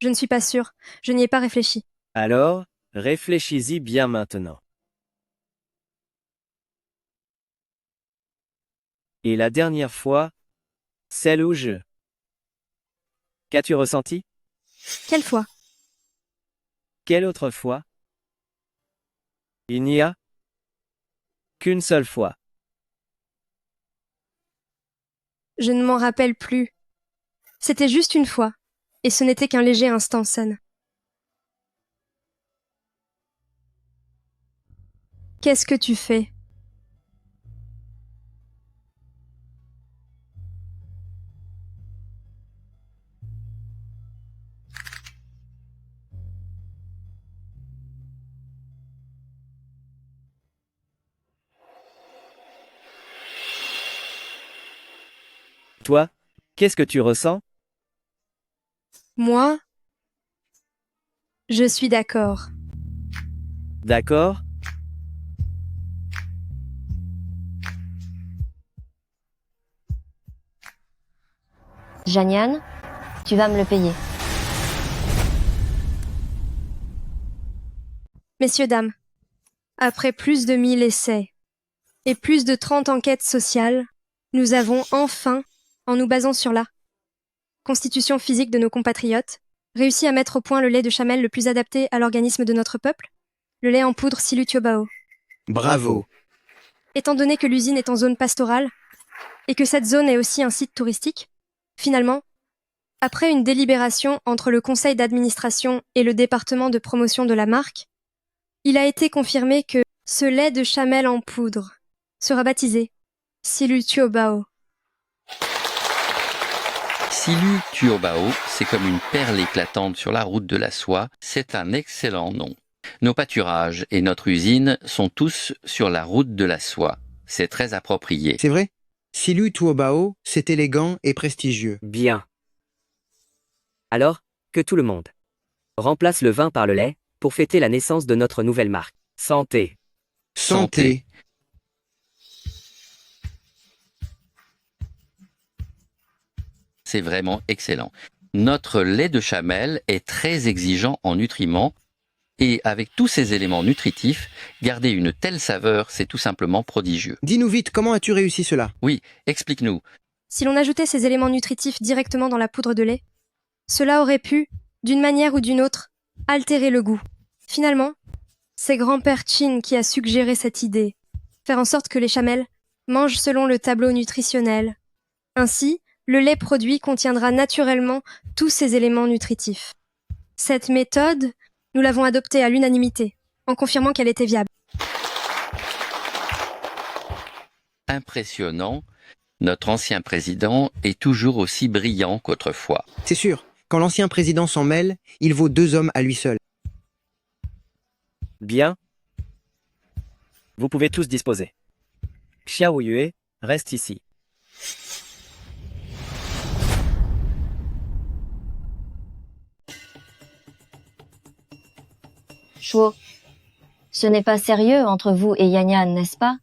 [SPEAKER 1] Je ne suis pas sûre. Je n'y ai pas réfléchi.
[SPEAKER 2] Alors, réfléchis-y bien maintenant. Et la dernière fois, celle où je... Qu'as-tu ressenti?
[SPEAKER 1] Quelle fois?
[SPEAKER 2] Quelle autre fois? Il n'y a qu'une seule fois.
[SPEAKER 1] Je ne m'en rappelle plus. C'était juste une fois, et ce n'était qu'un léger instant zen. Qu'est-ce que tu fais?
[SPEAKER 2] Toi, qu'est-ce que tu ressens?
[SPEAKER 1] Moi? Je suis d'accord.
[SPEAKER 2] D'accord?
[SPEAKER 3] Janian, tu vas me le payer.
[SPEAKER 1] Messieurs, dames, après plus de 1000 essais et plus de 30 enquêtes sociales, nous avons enfin, en nous basant sur la constitution physique de nos compatriotes, réussi à mettre au point le lait de chamel le plus adapté à l'organisme de notre peuple, le lait en poudre Silutuobao.
[SPEAKER 9] Bravo.
[SPEAKER 1] Étant donné que l'usine est en zone pastorale, et que cette zone est aussi un site touristique, finalement, après une délibération entre le conseil d'administration et le département de promotion de la marque, il a été confirmé que ce lait de chamel en poudre sera baptisé Silutuobao.
[SPEAKER 8] Silutuobao, c'est comme une perle éclatante sur la route de la soie. C'est un excellent nom. Nos pâturages et notre usine sont tous sur la route de la soie. C'est très approprié.
[SPEAKER 9] C'est vrai? Silutuobao, c'est élégant et prestigieux.
[SPEAKER 7] Bien. Alors, que tout le monde remplace le vin par le lait pour fêter la naissance de notre nouvelle marque. Santé.
[SPEAKER 9] Santé.
[SPEAKER 8] C'est vraiment excellent. Notre lait de chamel est très exigeant en nutriments et avec tous ces éléments nutritifs, garder une telle saveur, c'est tout simplement prodigieux.
[SPEAKER 9] Dis-nous vite, comment as-tu réussi cela?
[SPEAKER 8] Oui, explique-nous.
[SPEAKER 1] Si l'on ajoutait ces éléments nutritifs directement dans la poudre de lait, cela aurait pu, d'une manière ou d'une autre, altérer le goût. Finalement, c'est grand-père Chin qui a suggéré cette idée, faire en sorte que les chamels mangent selon le tableau nutritionnel. Ainsi, le lait produit contiendra naturellement tous ces éléments nutritifs. Cette méthode, nous l'avons adoptée à l'unanimité, en confirmant qu'elle était viable.
[SPEAKER 8] Impressionnant, notre ancien président est toujours aussi brillant qu'autrefois.
[SPEAKER 9] C'est sûr, quand l'ancien président s'en mêle, il vaut 2 hommes à lui seul.
[SPEAKER 2] Bien. Vous pouvez tous disposer. Xiao Yue, reste ici.
[SPEAKER 3] Shuo, ce n'est pas sérieux entre vous et Yanyan, n'est-ce pas?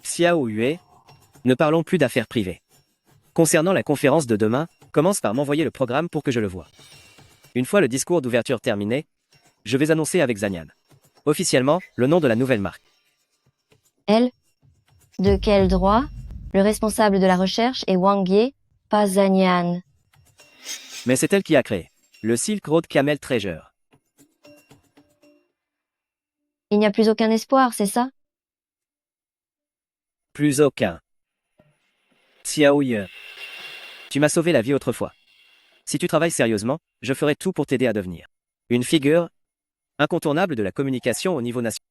[SPEAKER 2] Xiao Yue, ne parlons plus d'affaires privées. Concernant la conférence de demain, commence par m'envoyer le programme pour que je le voie. Une fois le discours d'ouverture terminé, je vais annoncer avec Zanyan officiellement le nom de la nouvelle marque.
[SPEAKER 3] Elle? De quel droit? Le responsable de la recherche est Wang Ye, pas Zanyan.
[SPEAKER 2] Mais c'est elle qui a créé le Silk Road Camel Treasure.
[SPEAKER 3] Il n'y a plus aucun espoir, c'est ça?
[SPEAKER 2] Plus aucun. Xiao Yue, tu m'as sauvé la vie autrefois. Si tu travailles sérieusement, je ferai tout pour t'aider à devenir une figure incontournable de la communication au niveau national.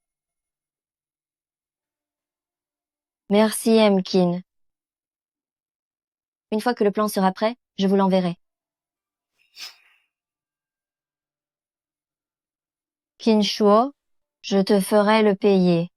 [SPEAKER 3] Merci, Emkin. Une fois que le plan sera prêt, je vous l'enverrai. Kinshuo, je te ferai le payer.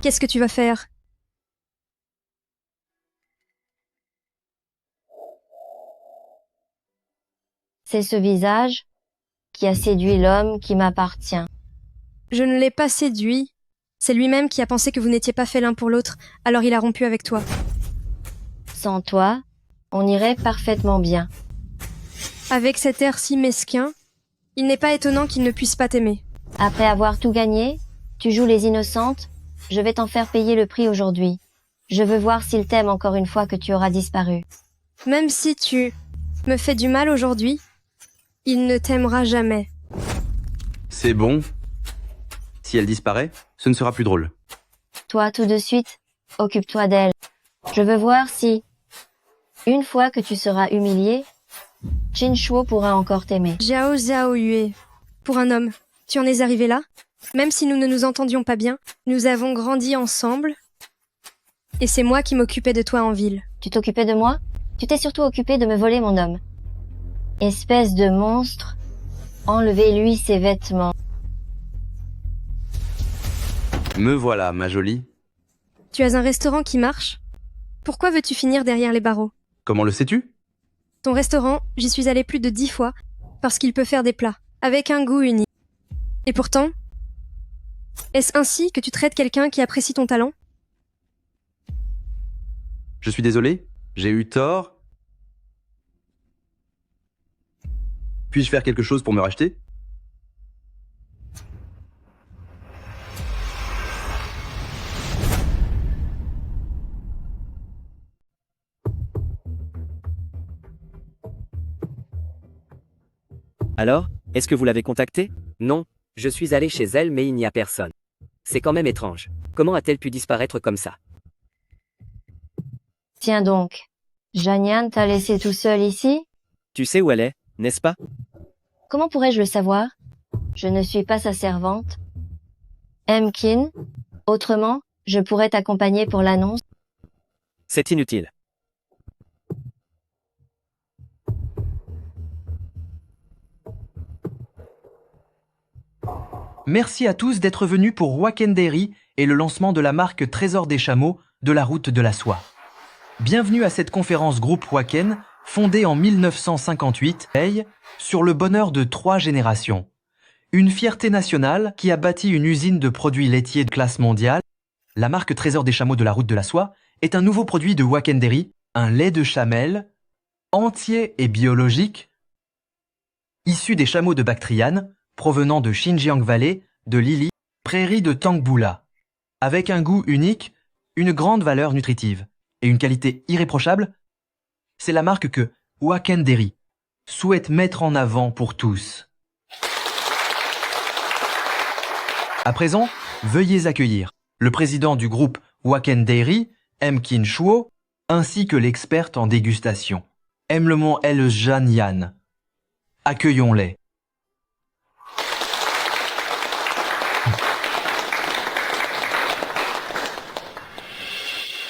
[SPEAKER 1] Qu'est-ce que tu vas faire?
[SPEAKER 3] C'est ce visage qui a séduit l'homme qui m'appartient.
[SPEAKER 1] Je ne l'ai pas séduit. C'est lui-même qui a pensé que vous n'étiez pas fait l'un pour l'autre, alors il a rompu avec toi.
[SPEAKER 3] Sans toi, on irait parfaitement bien.
[SPEAKER 1] Avec cet air si mesquin, il n'est pas étonnant qu'il ne puisse pas t'aimer.
[SPEAKER 3] Après avoir tout gagné, tu joues les innocentes. Je vais t'en faire payer le prix aujourd'hui. Je veux voir s'il t'aime encore une fois que tu auras disparu.
[SPEAKER 1] Même si tu me fais du mal aujourd'hui, il ne t'aimera jamais.
[SPEAKER 21] C'est bon. Si elle disparaît, ce ne sera plus drôle.
[SPEAKER 3] Toi, tout de suite, occupe-toi d'elle. Je veux voir si, une fois que tu seras humilié, Kinshuo pourra encore t'aimer.
[SPEAKER 1] Xiao Yue, pour un homme, tu en es arrivé là? Même si nous ne nous entendions pas bien, nous avons grandi ensemble. Et c'est moi qui m'occupais de toi en ville.
[SPEAKER 3] Tu t'occupais de moi? Tu t'es surtout occupé de me voler mon homme. Espèce de monstre, enlevez-lui ses vêtements.
[SPEAKER 21] Me voilà, ma jolie.
[SPEAKER 1] Tu as un restaurant qui marche? Pourquoi veux-tu finir derrière les barreaux?
[SPEAKER 21] Comment le sais-tu?
[SPEAKER 1] Ton restaurant, j'y suis allée plus de 10 fois, parce qu'il peut faire des plats, avec un goût unique. Et pourtant, est-ce ainsi que tu traites quelqu'un qui apprécie ton talent?
[SPEAKER 21] Je suis désolé, j'ai eu tort. Puis-je faire quelque chose pour me racheter?
[SPEAKER 2] Alors, est-ce que vous l'avez contactée?
[SPEAKER 7] Non, je suis allé chez elle mais il n'y a personne. C'est quand même étrange. Comment a-t-elle pu disparaître comme ça?
[SPEAKER 3] Tiens donc. Janian t'a laissé tout seul ici?
[SPEAKER 2] Tu sais où elle est, n'est-ce pas?
[SPEAKER 3] Comment pourrais-je le savoir? Je ne suis pas sa servante. Kin, autrement, je pourrais t'accompagner pour l'annonce.
[SPEAKER 2] C'est inutile.
[SPEAKER 5] Merci à tous d'être venus pour Wacken Dairy et le lancement de la marque Trésor des Chameaux de la route de la soie. Bienvenue à cette conférence groupe Wacken, fondée en 1958, sur le bonheur de 3 générations. Une fierté nationale qui a bâti une usine de produits laitiers de classe mondiale. La marque Trésor des Chameaux de la route de la soie est un nouveau produit de Wacken Dairy, un lait de chamelle, entier et biologique, issu des chameaux de Bactriane, provenant de Xinjiang Valley, de Lili, prairie de Tangbula. Avec un goût unique, une grande valeur nutritive et une qualité irréprochable, c'est la marque que Wacken Dairy souhaite mettre en avant pour tous. À présent, veuillez accueillir le président du groupe Wacken Dairy, Kin Shuo, ainsi que l'experte en dégustation, Emlemon El Janian. Accueillons-les.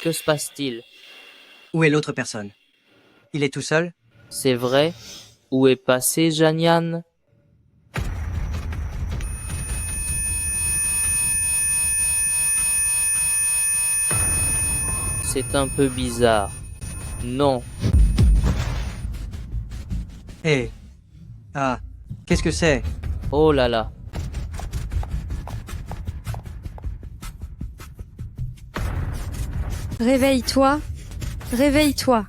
[SPEAKER 22] Que se passe-t-il?
[SPEAKER 23] Où est l'autre personne? Il est tout seul?
[SPEAKER 22] C'est vrai? Où est passé Janian? C'est un peu bizarre. Non.
[SPEAKER 23] Hé. Ah, qu'est-ce que c'est?
[SPEAKER 22] Oh là là.
[SPEAKER 1] Réveille-toi, réveille-toi.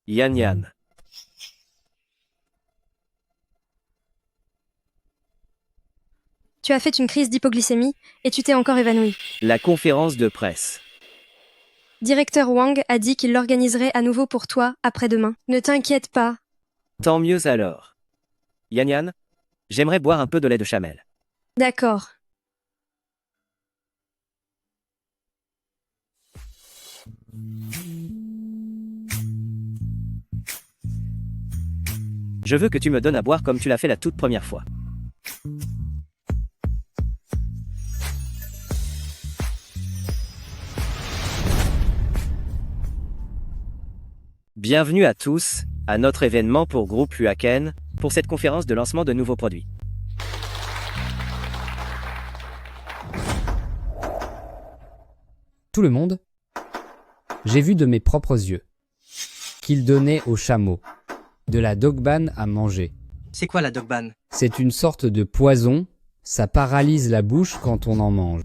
[SPEAKER 2] Yan Yan.
[SPEAKER 1] Tu as fait une crise d'hypoglycémie et tu t'es encore évanoui.
[SPEAKER 2] La conférence de presse.
[SPEAKER 1] Directeur Wang a dit qu'il l'organiserait à nouveau pour toi après-demain. Ne t'inquiète pas.
[SPEAKER 2] Tant mieux alors. Yan Yan, j'aimerais boire un peu de lait de chamelle.
[SPEAKER 1] D'accord.
[SPEAKER 2] Je veux que tu me donnes à boire comme tu l'as fait la toute première fois. Bienvenue à tous, à notre événement pour Groupe Wacken, pour cette conférence de lancement de nouveaux produits.
[SPEAKER 15] Tout le monde, j'ai vu de mes propres yeux qu'il donnait aux chameaux de la dogban à manger.
[SPEAKER 23] C'est quoi la dogban?
[SPEAKER 15] C'est une sorte de poison, ça paralyse la bouche quand on en mange.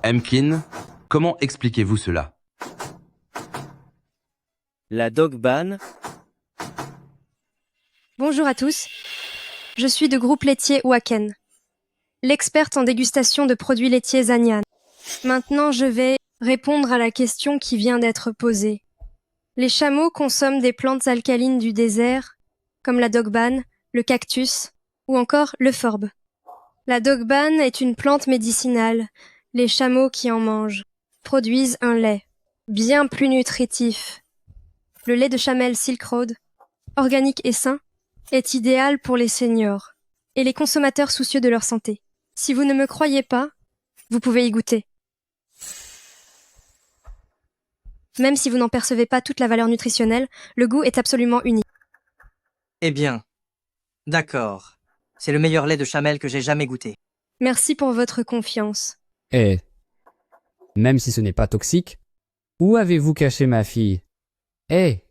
[SPEAKER 21] Kin, comment expliquez-vous cela?
[SPEAKER 2] La dogban.
[SPEAKER 1] Bonjour à tous. Je suis de groupe laitier Wacken, l'experte en dégustation de produits laitiers Zanyan. Maintenant, je vais répondre à la question qui vient d'être posée. Les chameaux consomment des plantes alcalines du désert, comme la dogban, le cactus ou encore le forbe. La dogban est une plante médicinale. Les chameaux qui en mangent produisent un lait. bien plus nutritif. Le lait de Chamel Silk Road, organique et sain, est idéal pour les seniors et les consommateurs soucieux de leur santé. Si vous ne me croyez pas, vous pouvez y goûter. Même si vous n'en percevez pas toute la valeur nutritionnelle, le goût est absolument unique.
[SPEAKER 23] Eh bien, d'accord. C'est le meilleur lait de Chamel que j'ai jamais goûté.
[SPEAKER 1] Merci pour votre confiance.
[SPEAKER 15] Eh, même si ce n'est pas toxique, où avez-vous caché ma fille? Eh,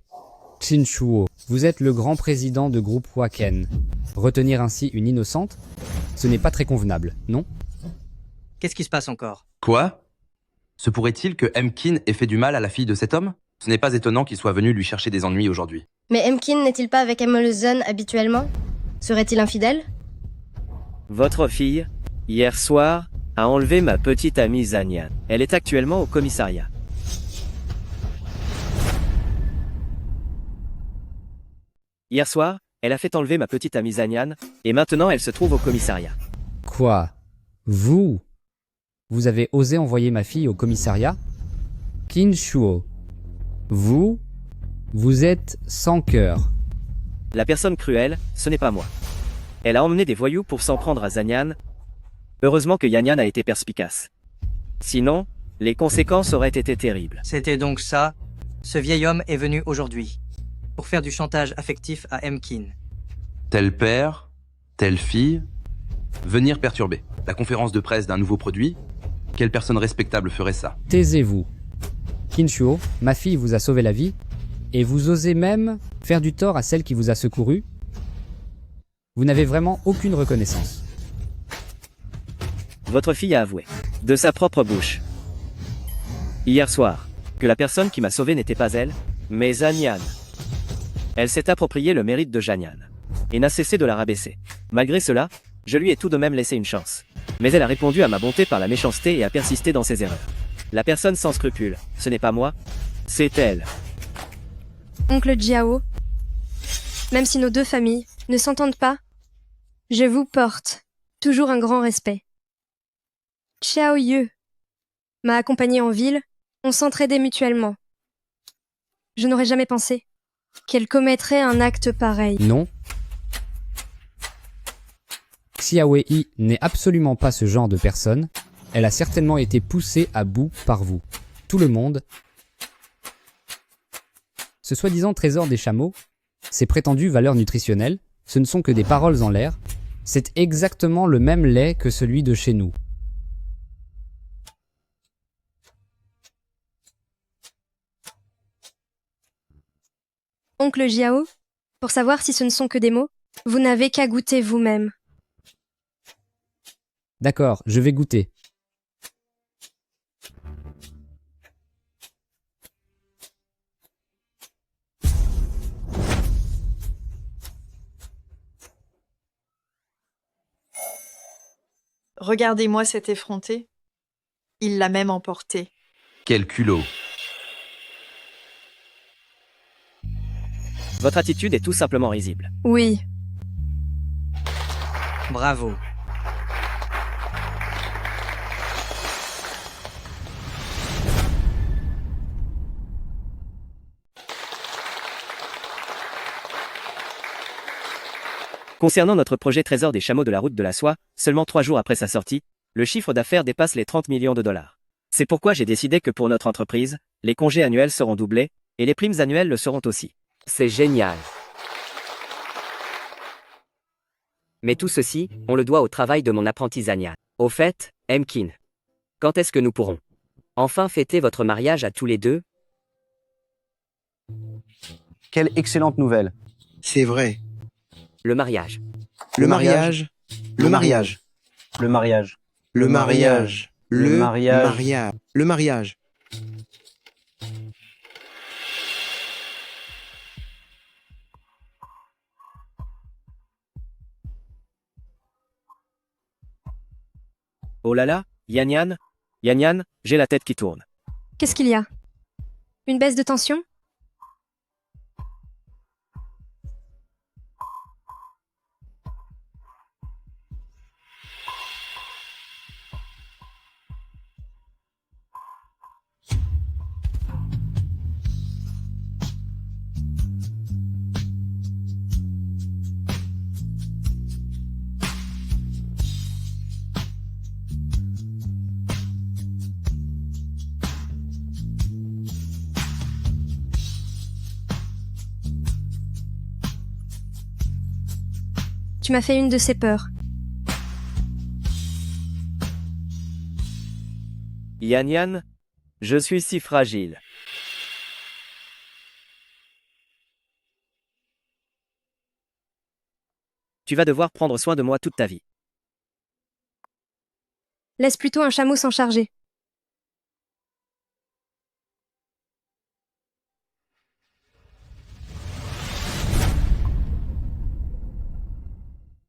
[SPEAKER 15] Chinchuo, vous êtes le grand président de groupe Waken. Retenir ainsi une innocente, ce n'est pas très convenable, non?
[SPEAKER 23] Qu'est-ce qui se passe encore?
[SPEAKER 21] Quoi? Se pourrait-il que Emkin ait fait du mal à la fille de cet homme? Ce n'est pas étonnant qu'il soit venu lui chercher des ennuis aujourd'hui.
[SPEAKER 4] Mais Emkin n'est-il pas avec Emolzen habituellement? Serait-il infidèle?
[SPEAKER 2] Votre fille, hier soir, a enlevé ma petite amie Zanyan. Elle est actuellement au commissariat. Hier soir, elle a fait enlever ma petite amie Zanyan, et maintenant elle se trouve au commissariat.
[SPEAKER 15] Quoi? Vous avez osé envoyer ma fille au commissariat? Kinshuo, vous êtes sans cœur.
[SPEAKER 2] La personne cruelle, ce n'est pas moi. Elle a emmené des voyous pour s'en prendre à Zanyan. Heureusement que Yanyan a été perspicace. Sinon, les conséquences auraient été terribles.
[SPEAKER 23] C'était donc ça. Ce vieil homme est venu aujourd'hui pour faire du chantage affectif à Emkin.
[SPEAKER 21] Tel père, telle fille, venir perturber la conférence de presse d'un nouveau produit. Quelle personne respectable ferait ça?
[SPEAKER 15] Taisez-vous. Kinshuo, ma fille vous a sauvé la vie, et vous osez même faire du tort à celle qui vous a secouru? Vous n'avez vraiment aucune reconnaissance.
[SPEAKER 2] Votre fille a avoué, de sa propre bouche, hier soir, que la personne qui m'a sauvé n'était pas elle, mais Zanyan. Elle s'est approprié le mérite de Janyan, et n'a cessé de la rabaisser. Malgré cela, je lui ai tout de même laissé une chance. Mais elle a répondu à ma bonté par la méchanceté et a persisté dans ses erreurs. La personne sans scrupule, ce n'est pas moi, c'est elle.
[SPEAKER 1] Oncle Jiao, même si nos deux familles ne s'entendent pas, je vous porte toujours un grand respect. Xiao Yu m'a accompagné en ville, on s'entraidait mutuellement. Je n'aurais jamais pensé qu'elle commettrait un acte pareil.
[SPEAKER 15] Non. Xiaowei n'est absolument pas ce genre de personne. Elle a certainement été poussée à bout par vous. Tout le monde. Ce soi-disant trésor des chameaux, ses prétendues valeurs nutritionnelles, ce ne sont que des paroles en l'air. C'est exactement le même lait que celui de chez nous.
[SPEAKER 1] Oncle Jiao, pour savoir si ce ne sont que des mots, vous n'avez qu'à goûter vous-même.
[SPEAKER 15] D'accord, je vais goûter.
[SPEAKER 6] Regardez-moi cet effronté. Il l'a même emporté.
[SPEAKER 21] Quel culot!
[SPEAKER 2] Votre attitude est tout simplement risible.
[SPEAKER 1] Oui.
[SPEAKER 23] Bravo.
[SPEAKER 2] Concernant notre projet Trésor des chameaux de la route de la soie, seulement 3 jours après sa sortie, le chiffre d'affaires dépasse les 30 millions de dollars. C'est pourquoi j'ai décidé que pour notre entreprise, les congés annuels seront doublés, et les primes annuelles le seront aussi.
[SPEAKER 7] C'est génial. Mais tout ceci, on le doit au travail de mon apprenti Zanyan. Au fait, Emkin, quand est-ce que nous pourrons enfin fêter votre mariage à tous les deux?
[SPEAKER 11] Quelle excellente nouvelle.
[SPEAKER 9] C'est vrai.
[SPEAKER 7] Le mariage.
[SPEAKER 9] Le mariage. Le mariage.
[SPEAKER 10] Le mariage.
[SPEAKER 9] Le mariage.
[SPEAKER 10] Le mariage.
[SPEAKER 9] Le mariage.
[SPEAKER 2] Oh là là, Yanyan, j'ai la tête qui tourne.
[SPEAKER 1] Qu'est-ce qu'il y a? Une baisse de tension? Tu m'as fait une de ces peurs.
[SPEAKER 2] Yan Yan, je suis si fragile. Tu vas devoir prendre soin de moi toute ta vie.
[SPEAKER 1] Laisse plutôt un chameau s'en charger.